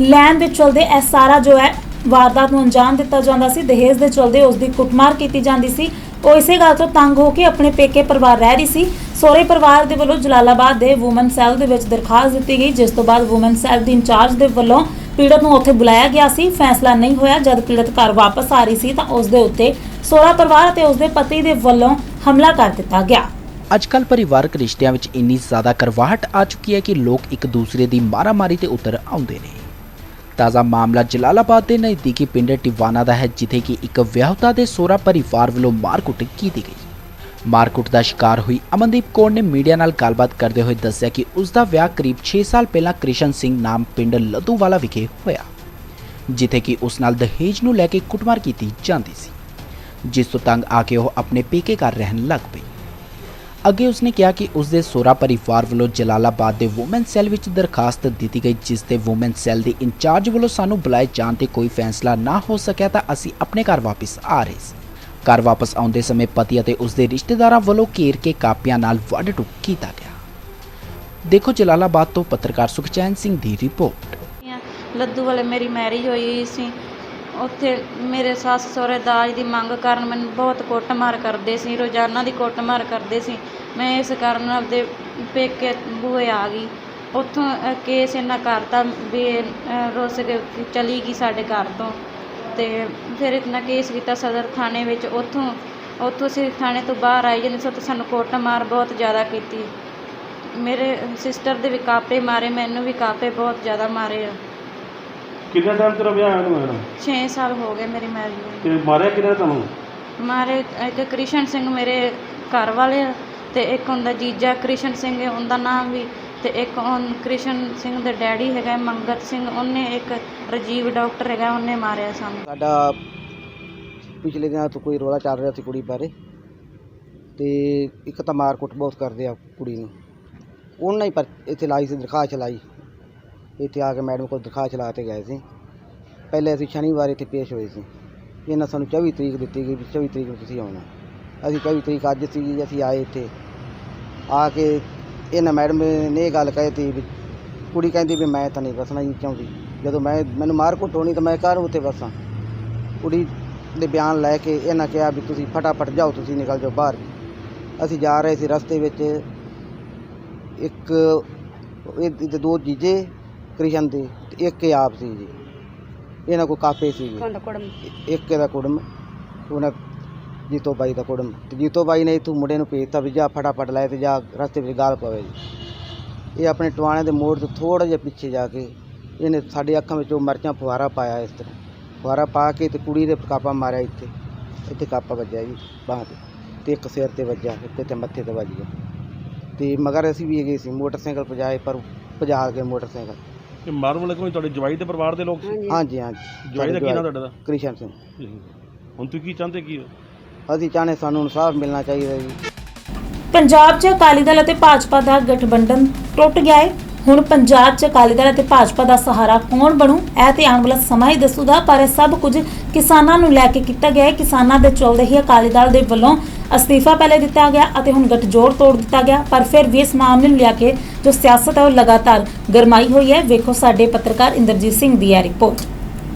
ਲੈਣ ਦੇ ਚਲਦੇ ਇਹ ਸਾਰਾ ਜੋ ਹੈ ਵਾਰਦਾਤ ਨੂੰ ਅੰਜਾਮ ਦਿੱਤਾ ਜਾਂਦਾ ਸੀ। ਦਹੇਜ ਦੇ ਚਲਦੇ ਉਸ ਦੀ ਕੁੱਟਮਾਰ ਕੀਤੀ ਜਾਂਦੀ ਸੀ। ਉਹ ਇਸੇ ਗੱਲ ਤੋਂ ਤੰਗ ਹੋ ਕੇ ਆਪਣੇ ਪੇਕੇ ਪਰਿਵਾਰ ਰਹਿ ਰਹੀ ਸੀ। ਸਹੁਰੇ ਪਰਿਵਾਰ ਦੇ ਵੱਲੋਂ ਜਲਾਲਾਬਾਦ ਦੇ ਵੂਮਨ ਸੈੱਲ ਦੇ ਵਿੱਚ ਦਰਖਾਸਤ ਦਿੱਤੀ ਗਈ, ਜਿਸ ਤੋਂ ਬਾਅਦ ਵੂਮਨ ਸੈੱਲ ਦੀ ਇੰਚਾਰਜ ਦੇ ਵੱਲੋਂ ਪੀੜਤ ਨੂੰ ਉੱਥੇ ਬੁਲਾਇਆ ਗਿਆ ਸੀ। ਫੈਸਲਾ ਨਹੀਂ ਹੋਇਆ। ਜਦ ਪੀੜਤ ਘਰ ਵਾਪਸ ਆ ਰਹੀ ਸੀ ਤਾਂ ਉਸ ਦੇ ਉੱਤੇ ਸਹੁਰਾ ਪਰਿਵਾਰ ਅਤੇ ਉਸ ਦੇ ਪਤੀ ਦੇ ਵੱਲੋਂ ਹਮਲਾ ਕਰ ਦਿੱਤਾ ਗਿਆ। ਅੱਜਕੱਲ ਪਰਿਵਾਰਕ ਰਿਸ਼ਤਿਆਂ ਵਿੱਚ ਇੰਨੀ ਜ਼ਿਆਦਾ ਕਰਵਾਹਟ ਆ ਚੁੱਕੀ ਹੈ ਕਿ ਲੋਕ ਇੱਕ ਦੂਸਰੇ ਦੀ ਮਾਰਾਮਾਰੀ ਤੇ ਉਤਰ ਆਉਂਦੇ ਨੇ। ਤਾਜ਼ਾ ਮਾਮਲਾ ਜਲਾਲਾਬਾਦ ਦੇ ਨਜ਼ਦੀਕੀ ਪਿੰਡ ਟਿਵਾਣਾ ਦਾ ਹੈ, ਜਿੱਥੇ ਕਿ ਇੱਕ ਵਿਆਹੁਤਾ ਦੇ ਸਹੁਰਾ ਪਰਿਵਾਰ ਵੱਲੋਂ ਮਾਰਕੁੱਟ ਕੀਤੀ ਗਈ। ਮਾਰਕੁੱਟ ਦਾ ਸ਼ਿਕਾਰ ਹੋਈ ਅਮਨਦੀਪ ਕੌਰ ਨੇ ਮੀਡੀਆ ਨਾਲ ਗੱਲਬਾਤ ਕਰਦੇ ਹੋਏ ਦੱਸਿਆ ਕਿ ਉਸ ਦਾ ਵਿਆਹ ਕਰੀਬ 6 ਸਾਲ ਪਹਿਲਾਂ ਕ੍ਰਿਸ਼ਨ ਸਿੰਘ ਨਾਮ ਪਿੰਡ ਲੱਦੂਵਾਲਾ ਵਿਖੇ ਹੋਇਆ, ਜਿੱਥੇ ਕਿ ਉਸ ਨਾਲ ਦਹੇਜ ਨੂੰ ਲੈ ਕੇ ਕੁੱਟਮਾਰ ਕੀਤੀ ਜਾਂਦੀ ਸੀ, ਜਿਸ ਤੋਂ ਤੰਗ ਆ ਕੇ ਉਹ ਆਪਣੇ ਪੇਕੇ ਘਰ ਰਹਿਣ ਲੱਗ ਪਈ। ਅੱਗੇ ਉਸਨੇ ਕਿਹਾ ਕਿ ਉਸ ਦੇ ਸਹੁਰਾ ਪਰਿਵਾਰ ਵੱਲੋਂ ਜਲਾਲਾਬਾਦ ਦੇ ਵੂਮਨ ਸੈੱਲ ਵਿੱਚ ਦਰਖਾਸਤ ਦਿੱਤੀ ਗਈ, ਜਿਸ ਤੇ ਵੂਮਨ ਸੈੱਲ ਦੇ ਇੰਚਾਰਜ ਵੱਲੋਂ ਸਾਨੂੰ ਬੁਲਾਏ ਜਾਣ ਤੇ ਕੋਈ ਫੈਸਲਾ ਨਾ ਹੋ ਸਕਿਆ ਤਾਂ ਅਸੀਂ ਆਪਣੇ ਘਰ ਵਾਪਸ ਆ ਰਹੇ ਸੀ। ਘਰ ਵਾਪਸ ਆਉਂਦੇ ਸਮੇਂ ਪਤੀ ਅਤੇ ਉਸ ਦੇ ਰਿਸ਼ਤੇਦਾਰਾਂ ਵੱਲੋਂ ਘੇਰ ਕੇ ਕਾਪੀਆਂ ਨਾਲ ਵੱਢ ਟੁੱਕ ਕੀਤਾ ਗਿਆ। ਦੇਖੋ ਜਲਾਲਾਬਾਦ ਤੋਂ ਪੱਤਰਕਾਰ ਸੁਖਚੈਨ ਸਿੰਘ ਦੀ ਰਿਪੋਰਟ। ਲੱਦੂ ਵਾਲੇ ਮੇਰੀ ਮੈਰਿਜ ਹੋਈ ਸੀ, ਉੱਥੇ ਮੇਰੇ ਸੱਸ ਸਹੁਰੇ ਦਾਜ ਦੀ ਮੰਗ ਕਾਰਨ ਮੈਨੂੰ ਬਹੁਤ ਕੁੱਟਮਾਰ ਕਰਦੇ ਸੀ, ਰੋਜ਼ਾਨਾ ਦੀ ਕੁੱਟਮਾਰ ਕਰਦੇ ਸੀ। ਮੈਂ ਇਸ ਕਾਰਨ ਆਪਦੇ ਪੇਕੇ ਬੂਹੇ ਆ ਗਈ। ਉੱਥੋਂ ਕੇਸ ਇਹਨਾਂ ਕਰਤਾ ਵੀ ਰੁੱਸ ਕੇ ਚਲੀ ਗਈ ਸਾਡੇ ਘਰ ਤੋਂ, ਅਤੇ ਫਿਰ ਇਤਨਾ ਕੇਸ ਕੀਤਾ ਸਦਰ ਥਾਣੇ ਵਿੱਚ। ਉੱਥੋਂ ਅਸੀਂ ਥਾਣੇ ਤੋਂ ਬਾਹਰ ਆਈ ਜਾਂਦੇ ਸੋ ਤਾਂ ਸਾਨੂੰ ਕੁੱਟਮਾਰ ਬਹੁਤ ਜ਼ਿਆਦਾ ਕੀਤੀ। ਮੇਰੇ ਸਿਸਟਰ ਦੇ ਵੀ ਕਾਪੇ ਮਾਰੇ, ਮੈਨੂੰ ਵੀ ਕਾਪੇ ਬਹੁਤ ਜ਼ਿਆਦਾ ਮਾਰੇ ਆ। ਕਿੰਨਾ ਟਾਈਮ ਤੇਰਾ ਵਿਆਹ ਹੋਇਆ ਨੂੰ? 6 ਸਾਲ ਹੋ ਗਏ ਮੇਰੀ ਮੈਰਿਜ ਨੂੰ। ਤੇ ਮਾਰਿਆ ਕਿਹਨੇ ਤੁਹਾਨੂੰ? ਮਾਰੇ ਇੱਕ ਕ੍ਰਿਸ਼ਨ ਸਿੰਘ ਮੇਰੇ ਘਰ ਵਾਲੇ ਆ, ਅਤੇ ਇੱਕ ਹੁੰਦਾ ਜੀਜਾ ਕ੍ਰਿਸ਼ਨ ਸਿੰਘ ਹੈ ਉਹਦਾ ਨਾਮ ਵੀ, ਅਤੇ ਇੱਕ ਕ੍ਰਿਸ਼ਨ ਸਿੰਘ ਦੇ ਡੈਡੀ ਹੈਗਾ ਮੰਗਤ ਸਿੰਘ, ਉਹਨੇ, ਇੱਕ ਰਾਜੀਵ ਡਾਕਟਰ ਹੈਗਾ ਉਹਨੇ ਮਾਰਿਆ ਸਾਨੂੰ। ਸਾਡਾ ਪਿਛਲੇ ਦਿਨਾਂ ਤੋਂ ਕੋਈ ਰੌਲਾ ਚੱਲ ਰਿਹਾ ਸੀ ਕੁੜੀ ਬਾਰੇ, ਅਤੇ ਇੱਕ ਤਾਂ ਮਾਰ ਕੁੱਟ ਬਹੁਤ ਕਰਦੇ ਆ ਕੁੜੀ ਨੂੰ। ਉਹਨਾਂ ਹੀ ਪਰ ਇੱਥੇ ਲਾਈ ਸੀ ਦਰਖਾਸਤ ਚਲਾਈ, ਇੱਥੇ ਆ ਕੇ ਮੈਡਮ ਕੋਲ ਦਰਖਾਸਤ ਚਲਾ ਕੇ ਗਏ ਸੀ। ਪਹਿਲੇ ਅਸੀਂ ਸ਼ਨੀਵਾਰ ਇੱਥੇ ਪੇਸ਼ ਹੋਏ ਸੀ। ਇਹਨਾਂ ਸਾਨੂੰ 24 ਤਰੀਕ ਦਿੱਤੀ ਗਈ ਵੀ 24 ਤਰੀਕ ਨੂੰ ਤੁਸੀਂ ਆਉਣਾ। ਅਸੀਂ 24 ਤਰੀਕ ਅੱਜ ਸੀ, ਅਸੀਂ ਆਏ ਇੱਥੇ। ਆ ਕੇ ਇਹਨਾਂ ਮੈਡਮ ਨੇ ਇਹ ਗੱਲ ਕਹੀ ਤੀ ਵੀ ਕੁੜੀ ਕਹਿੰਦੀ ਵੀ ਮੈਂ ਤਾਂ ਨਹੀਂ ਵਸਣਾ ਹੀ ਚਾਹੁੰਦੀ। ਜਦੋਂ ਮੈਨੂੰ ਮਾਰ ਕੁੱਟ ਹੋਣੀ ਤਾਂ ਮੈਂ ਘਰ ਉੱਥੇ ਵਸਾਂ। ਕੁੜੀ ਦੇ ਬਿਆਨ ਲੈ ਕੇ ਇਹਨਾਂ ਕਿਹਾ ਵੀ ਤੁਸੀਂ ਫਟਾਫਟ ਜਾਓ, ਤੁਸੀਂ ਨਿਕਲ ਜਾਓ ਬਾਹਰ। ਅਸੀਂ ਜਾ ਰਹੇ ਸੀ, ਰਸਤੇ ਵਿੱਚ ਇੱਕ ਇਹਦੇ 2 ਜੀਜੇ ਕ੍ਰਿਸ਼ਨ ਦੇ ਅਤੇ ਇੱਕ ਇਹ ਆਪ ਸੀ ਜੀ। ਇਹਨਾਂ ਕੋਲ ਕਾਪੇ ਸੀ ਜੀ, ਇੱਕ ਇਹਦਾ ਕੁੜਮ, ਉਹਨਾਂ ਜੀਤੋ ਬਾਈ ਦਾ ਕੁੜਮ। ਅਤੇ ਜੀਤੋ ਬਾਈ ਨੇ ਇੱਥੋਂ ਮੁੰਡੇ ਨੂੰ ਭੇਜਤਾ ਵੀ ਜਾ ਫਟਾਫਟ ਲੈ ਤੇ ਜਾ, ਰਸਤੇ ਵਿੱਚ ਗਾਲ ਪਵੇ ਜੀ। ਇਹ ਆਪਣੇ ਟਵਾਣੇ ਦੇ ਮੋੜ ਤੋਂ ਥੋੜ੍ਹਾ ਜਿਹਾ ਪਿੱਛੇ ਜਾ ਕੇ ਇਹਨੇ ਸਾਡੇ ਅੱਖਾਂ ਵਿੱਚ ਉਹ ਮਿਰਚਾਂ ਫੁਹਾਰਾ ਪਾਇਆ। ਇਸ ਤਰ੍ਹਾਂ ਫੁਹਾਰਾ ਪਾ ਕੇ ਅਤੇ ਕੁੜੀ ਦੇ ਕਾਪਾ ਮਾਰਿਆ। ਇੱਥੇ ਕਾਪਾ ਵੱਜਿਆ ਜੀ ਬਾਂਹ 'ਤੇ, ਅਤੇ ਇੱਕ ਸਿਰ 'ਤੇ ਵੱਜਿਆ, ਇੱਕ ਤੇ ਮੱਥੇ 'ਤੇ ਵੱਜ ਗਿਆ। ਅਤੇ ਮਗਰ ਅਸੀਂ ਵੀ ਗਏ ਸੀ, ਮੋਟਰਸਾਈਕਲ ਭਜਾਏ, ਪਰ ਭਜਾ ਕੇ ਮੋਟਰਸਾਈਕਲ। ਇਹ ਮਾਰਨ ਵਾਲੇ ਕੋਈ ਤੁਹਾਡੇ ਜਵਾਈ ਦੇ ਪਰਿਵਾਰ ਦੇ ਲੋਕ ਸੀ? ਹਾਂਜੀ ਹਾਂਜੀ। ਜਵਾਈ ਦਾ ਕੀ ਨਾਮ ਤੁਹਾਡਾ ਦਾ? ਕ੍ਰਿਸ਼ਨ ਸਿੰਘ। ਹੁਣ ਤੁਸੀਂ ਕੀ ਚਾਹੁੰਦੇ ਕੀ ਹੋ? ਅਸੀਂ ਚਾਹੁੰਦੇ ਸਾਨੂੰ ਇਨਸਾਫ ਮਿਲਣਾ ਚਾਹੀਦਾ ਜੀ। ਪੰਜਾਬ 'ਚ ਅਕਾਲੀ ਦਲ ਅਤੇ ਭਾਜਪਾ ਦਾ ਗਠਬੰਧਨ ਟੁੱਟ ਗਿਆ ਹੈ। ਹੁਣ ਪੰਜਾਬ 'ਚ ਅਕਾਲੀ ਦਲ ਅਤੇ ਭਾਜਪਾ ਦਾ ਸਹਾਰਾ ਕੌਣ ਬਣੂ, ਇਹ ਤੇ ਆਉਣ ਵਾਲਾ ਸਮਾਂ ਹੀ ਦੱਸੂਗਾ। ਪਰ ਇਹ ਸਭ ਕੁਝ ਕਿਸਾਨਾਂ ਨੂੰ ਲੈ ਕੇ ਕੀਤਾ ਗਿਆ ਹੈ। ਕਿਸਾਨਾਂ ਦੇ ਚਲਦੇ ਹੀ ਅਕਾਲੀ ਦਲ ਦੇ ਵੱਲੋਂ ਅਸਤੀਫਾ ਪਹਿਲੇ ਦਿੱਤਾ ਗਿਆ ਅਤੇ ਹੁਣ ਗੱਠਜੋੜ ਤੋੜ ਦਿੱਤਾ ਗਿਆ। ਪਰ ਫਿਰ ਵੀ ਇਸ ਮਾਮਲੇ ਨੂੰ ਲਿਆ ਕੇ ਜੋ ਸਿਆਸਤ ਹੈ ਉਹ ਲਗਾਤਾਰ ਗਰਮਾਈ ਹੋਈ ਹੈ। ਵੇਖੋ ਸਾਡੇ ਪੱਤਰਕਾਰ ਇੰਦਰਜੀਤ ਸਿੰਘ ਦੀ ਇਹ ਰਿਪੋਰਟ।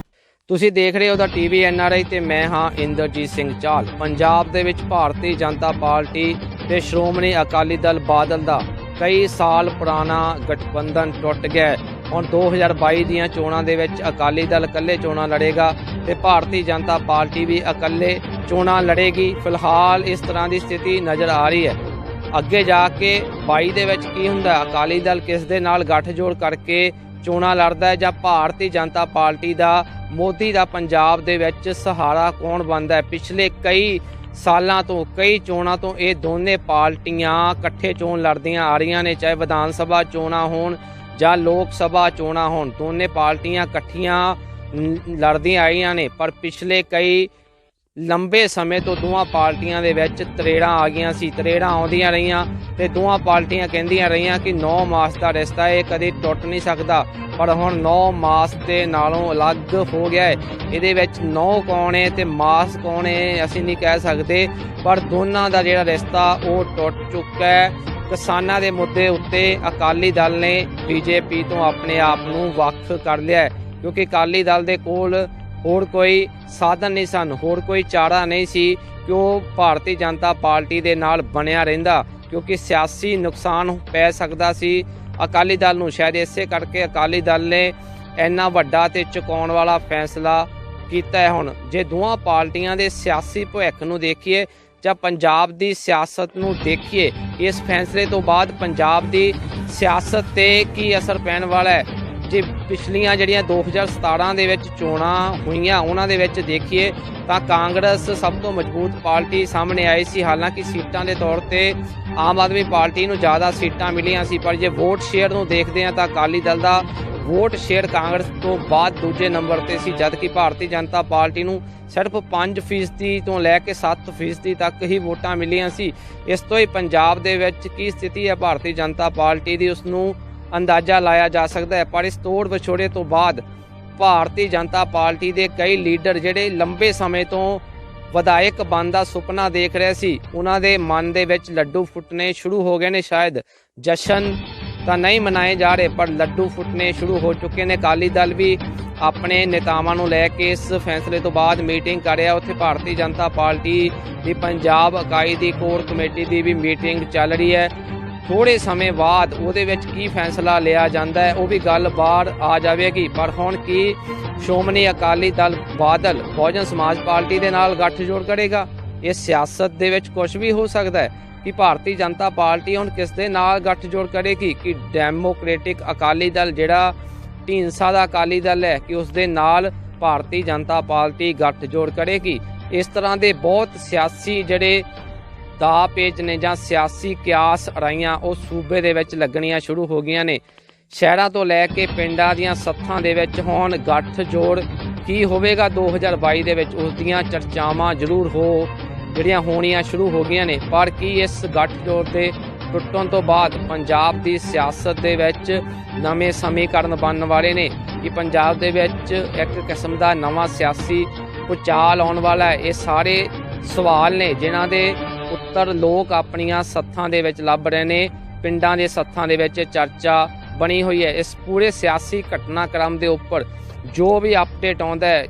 ਤੁਸੀਂ ਦੇਖ ਰਹੇ ਹੋ ਦਾ ਟੀਵੀ NRI ਤੇ ਮੈਂ ਹਾਂ ਇੰਦਰਜੀਤ ਸਿੰਘ ਚਾਲ। ਪੰਜਾਬ ਦੇ ਵਿੱਚ ਭਾਰਤੀ ਜਨਤਾ ਪਾਰਟੀ ਤੇ ਸ਼੍ਰੋਮਣੀ ਅਕਾਲੀ ਦਲ ਬਾਦਲ ਦਾ ਕਈ ਸਾਲ ਪੁਰਾਣਾ ਗਠਬੰਧਨ ਟੁੱਟ ਗਿਆ। ਹੁਣ 2022 ਦੀਆਂ ਚੋਣਾਂ ਦੇ ਵਿੱਚ ਅਕਾਲੀ ਦਲ ਇਕੱਲੇ ਚੋਣਾਂ ਲੜੇਗਾ ਤੇ ਭਾਰਤੀ ਜਨਤਾ ਪਾਰਟੀ ਵੀ ਇਕੱਲੇ ਚੋਣਾਂ ਲੜੇਗੀ। ਫਿਲਹਾਲ ਇਸ ਤਰ੍ਹਾਂ ਦੀ ਸਥਿਤੀ ਨਜ਼ਰ ਆ ਰਹੀ ਹੈ। ਅੱਗੇ ਜਾ ਕੇ 22 ਦੇ ਵਿੱਚ ਕੀ ਹੁੰਦਾ, ਅਕਾਲੀ ਦਲ ਕਿਸ ਦੇ ਨਾਲ ਗੱਠਜੋੜ ਕਰਕੇ ਚੋਣਾਂ ਲੜਦਾ ਹੈ ਜਾਂ ਭਾਰਤੀ ਜਨਤਾ ਪਾਰਟੀ ਦਾ, ਮੋਦੀ ਦਾ ਪੰਜਾਬ ਦੇ ਵਿੱਚ ਸਹਾਰਾ ਕੌਣ ਬਣਦਾ ਹੈ। ਪਿਛਲੇ ਕਈ ਸਾਲਾਂ ਤੋਂ, ਕਈ ਚੋਣਾਂ ਤੋਂ ਇਹ ਦੋਨੇ ਪਾਰਟੀਆਂ ਇਕੱਠੇ ਚੋਣ ਲੜਦੀਆਂ ਆ ਰਹੀਆਂ ਨੇ, ਚਾਹੇ ਵਿਧਾਨ ਸਭਾ ਚੋਣਾਂ ਹੋਣ ਜਾਂ ਲੋਕ ਸਭਾ ਚੋਣਾਂ ਹੋਣ। ਦੋਨੇ ਪਾਰਟੀਆਂ ਇਕੱਠੀਆਂ ਲੜਦੀਆਂ ਆਈਆਂ ਨੇ, ਪਰ ਪਿਛਲੇ ਕਈ ਲੰਬੇ ਸਮੇਂ ਤੋਂ ਦੋਵਾਂ ਪਾਰਟੀਆਂ ਦੇ ਵਿੱਚ ਤਰੇੜਾਂ ਆ ਗਈਆਂ ਸੀ, ਤਰੇੜਾਂ ਆਉਂਦੀਆਂ ਰਹੀਆਂ ਤੇ ਦੋਵਾਂ ਪਾਰਟੀਆਂ ਕਹਿੰਦੀਆਂ ਰਹੀਆਂ ਕਿ 9 ਮਾਸ ਦਾ ਰਿਸ਼ਤਾ ਇਹ ਕਦੇ ਟੁੱਟ ਨਹੀਂ ਸਕਦਾ। ਪਰ ਹੁਣ 9 ਮਾਸ ਦੇ ਨਾਲੋਂ ਅਲੱਗ ਹੋ ਗਿਆ ਹੈ। ਇਹਦੇ ਵਿੱਚ 9 ਕੌਣ ਹੈ ਤੇ ਮਾਸ ਕੌਣ ਹੈ ਅਸੀਂ ਨਹੀਂ ਕਹਿ ਸਕਦੇ, ਪਰ ਦੋਨਾਂ ਦਾ ਜਿਹੜਾ ਰਿਸ਼ਤਾ ਉਹ ਟੁੱਟ ਚੁੱਕਾ ਹੈ। ਕਿਸਾਨਾਂ ਦੇ ਮੁੱਦੇ ਉੱਤੇ ਅਕਾਲੀ ਦਲ ਨੇ BJP ਤੋਂ ਆਪਣੇ ਆਪ ਨੂੰ ਵੱਖ ਕਰ ਲਿਆ ਹੈ, ਕਿਉਂਕਿ ਅਕਾਲੀ ਦਲ ਦੇ ਕੋਲ ਹੋਰ ਕੋਈ ਸਾਧਨ ਨਹੀਂ ਸਨ, ਹੋਰ ਕੋਈ ਚਾਰਾ ਨਹੀਂ ਸੀ ਕਿ ਉਹ ਭਾਰਤੀ ਜਨਤਾ ਪਾਰਟੀ ਦੇ ਨਾਲ ਬਣਿਆ ਰਹਿੰਦਾ, ਕਿਉਂਕਿ ਸਿਆਸੀ ਨੁਕਸਾਨ ਪੈ ਸਕਦਾ ਸੀ ਅਕਾਲੀ ਦਲ ਨੂੰ। ਸ਼ਾਇਦ ਇਸੇ ਕਰਕੇ ਅਕਾਲੀ ਦਲ ਨੇ ਇੰਨਾ ਵੱਡਾ ਤੇ ਚੁਕਾਉਣ ਵਾਲਾ ਫੈਸਲਾ ਕੀਤਾ ਹੈ। ਹੁਣ ਜੇ ਦੋਵਾਂ ਪਾਰਟੀਆਂ ਦੇ ਸਿਆਸੀ ਭਵਿੱਖ ਨੂੰ ਦੇਖੀਏ ਜਾਂ ਪੰਜਾਬ ਦੀ ਸਿਆਸਤ ਨੂੰ ਦੇਖੀਏ, ਇਸ ਫੈਸਲੇ ਤੋਂ ਬਾਅਦ ਪੰਜਾਬ ਦੀ ਸਿਆਸਤ 'ਤੇ ਕੀ ਅਸਰ ਪੈਣ ਵਾਲਾ ਹੈ। ਜੇ ਪਿਛਲੀਆਂ ਜਿਹੜੀਆਂ 2017 ਦੇ ਵਿੱਚ ਚੋਣਾਂ ਹੋਈਆਂ ਉਹਨਾਂ ਦੇ ਵਿੱਚ ਦੇਖੀਏ ਤਾਂ ਕਾਂਗਰਸ ਸਭ ਤੋਂ ਮਜ਼ਬੂਤ ਪਾਰਟੀ ਸਾਹਮਣੇ ਆਈ ਸੀ। ਹਾਲਾਂਕਿ ਸੀਟਾਂ ਦੇ ਤੌਰ ਤੇ ਆਮ ਆਦਮੀ ਪਾਰਟੀ ਨੂੰ ਜ਼ਿਆਦਾ ਸੀਟਾਂ ਮਿਲੀਆਂ ਸੀ, ਪਰ ਜੇ ਵੋਟ ਸ਼ੇਅਰ ਨੂੰ ਦੇਖਦੇ ਹਾਂ ਤਾਂ ਅਕਾਲੀ ਦਲ ਦਾ ਵੋਟ ਸ਼ੇਅਰ ਕਾਂਗਰਸ ਤੋਂ ਬਾਅਦ ਦੂਜੇ ਨੰਬਰ ਤੇ ਸੀ, ਜਦਕਿ ਭਾਰਤੀ ਜਨਤਾ ਪਾਰਟੀ ਨੂੰ ਸਿਰਫ 5% ਤੋਂ ਲੈ ਕੇ 7% ਤੱਕ ਹੀ ਵੋਟਾਂ ਮਿਲੀਆਂ ਸੀ। ਇਸ ਤੋਂ ਹੀ ਪੰਜਾਬ ਦੇ ਵਿੱਚ ਕੀ ਸਥਿਤੀ ਹੈ ਭਾਰਤੀ ਜਨਤਾ ਪਾਰਟੀ ਦੀ, ਉਸ ਨੂੰ ਅੰਦਾਜ਼ਾ ਲਾਇਆ ਜਾ ਸਕਦਾ ਹੈ। ਪਰ ਇਸ ਤੋੜ ਵਿਛੋੜੇ ਤੋਂ ਬਾਅਦ ਭਾਰਤੀ ਜਨਤਾ ਪਾਰਟੀ ਦੇ ਕਈ ਲੀਡਰ ਜਿਹੜੇ ਲੰਬੇ ਸਮੇਂ ਤੋਂ ਵਿਧਾਇਕ ਬਣਨ ਦਾ ਸੁਪਨਾ ਦੇਖ ਰਹੇ ਸੀ, ਉਹਨਾਂ ਦੇ ਮਨ ਦੇ ਵਿੱਚ ਲੱਡੂ ਫੁੱਟਣੇ ਸ਼ੁਰੂ ਹੋ ਗਏ ਨੇ। ਸ਼ਾਇਦ ਜਸ਼ਨ ਤਾਂ ਨਹੀਂ ਮਨਾਏ ਜਾ ਰਹੇ, ਪਰ ਲੱਡੂ ਫੁੱਟਣੇ ਸ਼ੁਰੂ ਹੋ ਚੁੱਕੇ ਨੇ। ਅਕਾਲੀ ਦਲ ਵੀ ਆਪਣੇ ਨੇਤਾਵਾਂ ਨੂੰ ਲੈ ਕੇ ਇਸ ਫੈਸਲੇ ਤੋਂ ਬਾਅਦ ਮੀਟਿੰਗ ਕਰ ਰਿਹਾ। ਉੱਥੇ ਭਾਰਤੀ ਜਨਤਾ ਪਾਰਟੀ ਦੀ ਪੰਜਾਬ ਇਕਾਈ ਦੀ ਕੋਰ ਕਮੇਟੀ ਦੀ ਵੀ ਮੀਟਿੰਗ ਚੱਲ ਰਹੀ ਹੈ। ਥੋੜ੍ਹੇ ਸਮੇਂ ਬਾਅਦ ਉਹਦੇ ਵਿੱਚ ਕੀ ਫੈਸਲਾ ਲਿਆ ਜਾਂਦਾ ਹੈ ਉਹ ਵੀ ਗੱਲ ਬਾਹਰ ਆ ਜਾਵੇਗੀ। ਪਰ ਹੁਣ ਕੀ ਸ਼੍ਰੋਮਣੀ ਅਕਾਲੀ ਦਲ ਬਾਦਲ ਬਹੁਜਨ ਸਮਾਜ ਪਾਰਟੀ ਦੇ ਨਾਲ ਗੱਠਜੋੜ ਕਰੇਗਾ? ਇਹ ਸਿਆਸਤ ਦੇ ਵਿੱਚ ਕੁਝ ਵੀ ਹੋ ਸਕਦਾ ਹੈ ਕਿ ਭਾਰਤੀ ਜਨਤਾ ਪਾਰਟੀ ਹੁਣ ਕਿਸ ਦੇ ਨਾਲ ਗੱਠਜੋੜ ਕਰੇਗੀ, ਕਿ ਡੈਮੋਕ੍ਰੈਟਿਕ ਅਕਾਲੀ ਦਲ ਜਿਹੜਾ ਢੀਂਡਸਾ ਦਾ ਅਕਾਲੀ ਦਲ ਹੈ ਕਿ ਉਸ ਦੇ ਨਾਲ ਭਾਰਤੀ ਜਨਤਾ ਪਾਰਟੀ ਗੱਠਜੋੜ ਕਰੇਗੀ। ਇਸ ਤਰ੍ਹਾਂ ਦੇ ਬਹੁਤ ਸਿਆਸੀ ਜਿਹੜੇ ਦਾ ਪੇਚ ਨੇ ਜਾਂ ਸਿਆਸੀ ਕਿਆਸ ਅੜਾਈਆਂ ਉਹ ਸੂਬੇ ਦੇ ਵਿੱਚ ਲੱਗਣੀਆਂ ਸ਼ੁਰੂ ਹੋ ਗਈਆਂ ਨੇ। ਸ਼ਹਿਰਾਂ ਤੋਂ ਲੈ ਕੇ ਪਿੰਡਾਂ ਦੀਆਂ ਸੱਥਾਂ ਦੇ ਵਿੱਚ ਹੁਣ ਗੱਠਜੋੜ ਕੀ ਹੋਵੇਗਾ 2022 ਦੇ ਵਿੱਚ, ਉਸ ਦੀਆਂ ਚਰਚਾਵਾਂ ਜ਼ਰੂਰ ਜਿਹੜੀਆਂ ਹੋਣੀਆਂ ਸ਼ੁਰੂ ਹੋ ਗਈਆਂ ਨੇ। ਪਰ ਕੀ ਇਸ ਗੱਠਜੋੜ ਦੇ ਟੁੱਟਣ ਤੋਂ ਬਾਅਦ ਪੰਜਾਬ ਦੀ ਸਿਆਸਤ ਦੇ ਵਿੱਚ ਨਵੇਂ ਸਮੀਕਰਨ ਬਣਨ ਵਾਲੇ ਨੇ, ਕਿ ਪੰਜਾਬ ਦੇ ਵਿੱਚ ਇੱਕ ਕਿਸਮ ਦਾ ਨਵਾਂ ਸਿਆਸੀ ਭੂਚਾਲ ਆਉਣ ਵਾਲਾ ਹੈ? ਇਹ ਸਾਰੇ ਸਵਾਲ ਨੇ ਜਿਨ੍ਹਾਂ ਦੇ ਉੱਤਰ ਲੋਕ ਆਪਣੀਆਂ ਸੱਥਾਂ ਦੇ ਵਿੱਚ ਲੱਭ ਰਹੇ ਨੇ। ਪਿੰਡਾਂ ਦੇ ਸੱਥਾਂ ਦੇ ਵਿੱਚ ਚਰਚਾ ਬਣੀ ਹੋਈ ਹੈ। ਇਸ ਪੂਰੇ ਸਿਆਸੀ ਘਟਨਾਕ੍ਰਮ ਦੇ ਉੱਪਰ ਜੋ ਵੀ ਅਪਡੇਟ ਆਉਂਦਾ ਹੈ,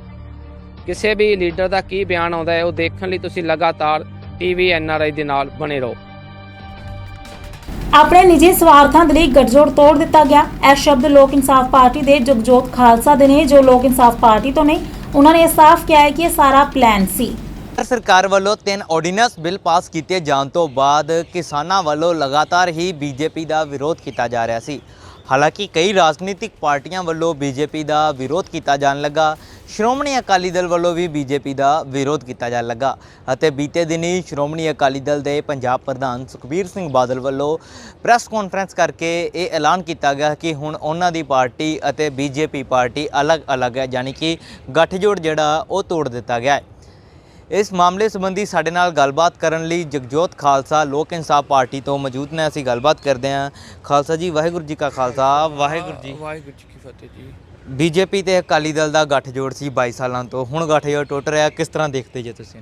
ਕਿਸੇ ਵੀ ਲੀਡਰ ਦਾ ਕੀ ਬਿਆਨ ਆਉਂਦਾ ਹੈ, ਉਹ ਦੇਖਣ ਲਈ ਤੁਸੀਂ ਲਗਾਤਾਰ TV NRI ਦੇ ਨਾਲ ਬਣੇ ਰਹੋ। ਆਪਣੇ ਨਿੱਜੀ ਸਵਾਰਥਾਂ ਦੇ ਲਈ ਗੱਠਜੋੜ ਤੋੜ ਦਿੱਤਾ ਗਿਆ। ਇਹ ਸ਼ਬਦ ਲੋਕ ਇਨਸਾਫ ਪਾਰਟੀ ਦੇ ਜਗਜੋਤ ਖਾਲਸਾ ਦੇ ਨੇ, ਜੋ ਲੋਕ ਇਨਸਾਫ ਪਾਰਟੀ ਤੋਂ ਨਹੀਂ। ਉਹਨਾਂ ਨੇ ਇਹ ਸਾਫ਼ ਕਿਹਾ ਹੈ ਕਿ ਇਹ ਸਾਰਾ ਪਲਾਨ ਸੀ। ਸਰਕਾਰ ਵੱਲੋਂ 3 ਆਰਡੀਨੈਂਸ ਬਿੱਲ ਪਾਸ ਕੀਤੇ ਜਾਣ ਤੋਂ ਬਾਅਦ ਕਿਸਾਨਾਂ ਵੱਲੋਂ ਲਗਾਤਾਰ ਹੀ ਬੀਜੇਪੀ ਦਾ ਵਿਰੋਧ ਕੀਤਾ ਜਾ ਰਿਹਾ ਸੀ। ਹਾਲਾਂਕਿ ਕਈ ਰਾਜਨੀਤਿਕ ਪਾਰਟੀਆਂ ਵੱਲੋਂ ਬੀਜੇਪੀ ਦਾ ਵਿਰੋਧ ਕੀਤਾ ਜਾਣ ਲੱਗਾ। ਸ਼੍ਰੋਮਣੀ ਅਕਾਲੀ ਦਲ ਵੱਲੋਂ ਵੀ ਬੀਜੇਪੀ ਦਾ ਵਿਰੋਧ ਕੀਤਾ ਜਾਣ ਲੱਗਾ ਅਤੇ ਬੀਤੇ ਦਿਨੀ ਸ਼੍ਰੋਮਣੀ ਅਕਾਲੀ ਦਲ ਦੇ ਪੰਜਾਬ ਪ੍ਰਧਾਨ ਸੁਖਬੀਰ ਸਿੰਘ ਬਾਦਲ ਵੱਲੋਂ ਪ੍ਰੈਸ ਕਾਨਫਰੰਸ ਕਰਕੇ ਇਹ ਐਲਾਨ ਕੀਤਾ ਗਿਆ ਕਿ ਹੁਣ ਉਹਨਾਂ ਦੀ ਪਾਰਟੀ ਅਤੇ ਬੀਜੇਪੀ ਪਾਰਟੀ ਅਲੱਗ-ਅਲੱਗ ਹੈ, ਯਾਨੀ ਕਿ ਗੱਠਜੋੜ ਜਿਹੜਾ ਉਹ ਤੋੜ ਦਿੱਤਾ ਗਿਆ ਹੈ। ਇਸ ਮਾਮਲੇ ਸੰਬੰਧੀ ਸਾਡੇ ਨਾਲ ਗੱਲਬਾਤ ਕਰਨ ਲਈ ਜਗਜੋਤ ਖਾਲਸਾ ਲੋਕ ਇਨਸਾਫ ਪਾਰਟੀ ਤੋਂ ਮੌਜੂਦ ਨੇ। ਅਸੀਂ ਗੱਲਬਾਤ ਕਰਦੇ ਹਾਂ। ਖਾਲਸਾ ਜੀ, ਵਾਹਿਗੁਰੂ ਜੀ ਕਾ ਖਾਲਸਾ, ਵਾਹਿਗੁਰੂ ਜੀ ਕੀ ਫਤਿਹ ਜੀ। ਬੀਜੇਪੀ ਤੇ ਅਕਾਲੀ ਦਲ ਦਾ ਗੱਠਜੋੜ ਸੀ 22 ਸਾਲਾਂ ਤੋਂ, ਹੁਣ ਗੱਠਜੋੜ ਟੁੱਟ ਰਿਹਾ, ਕਿਸ ਤਰ੍ਹਾਂ ਦੇਖਦੇ ਜੇ ਤੁਸੀਂ?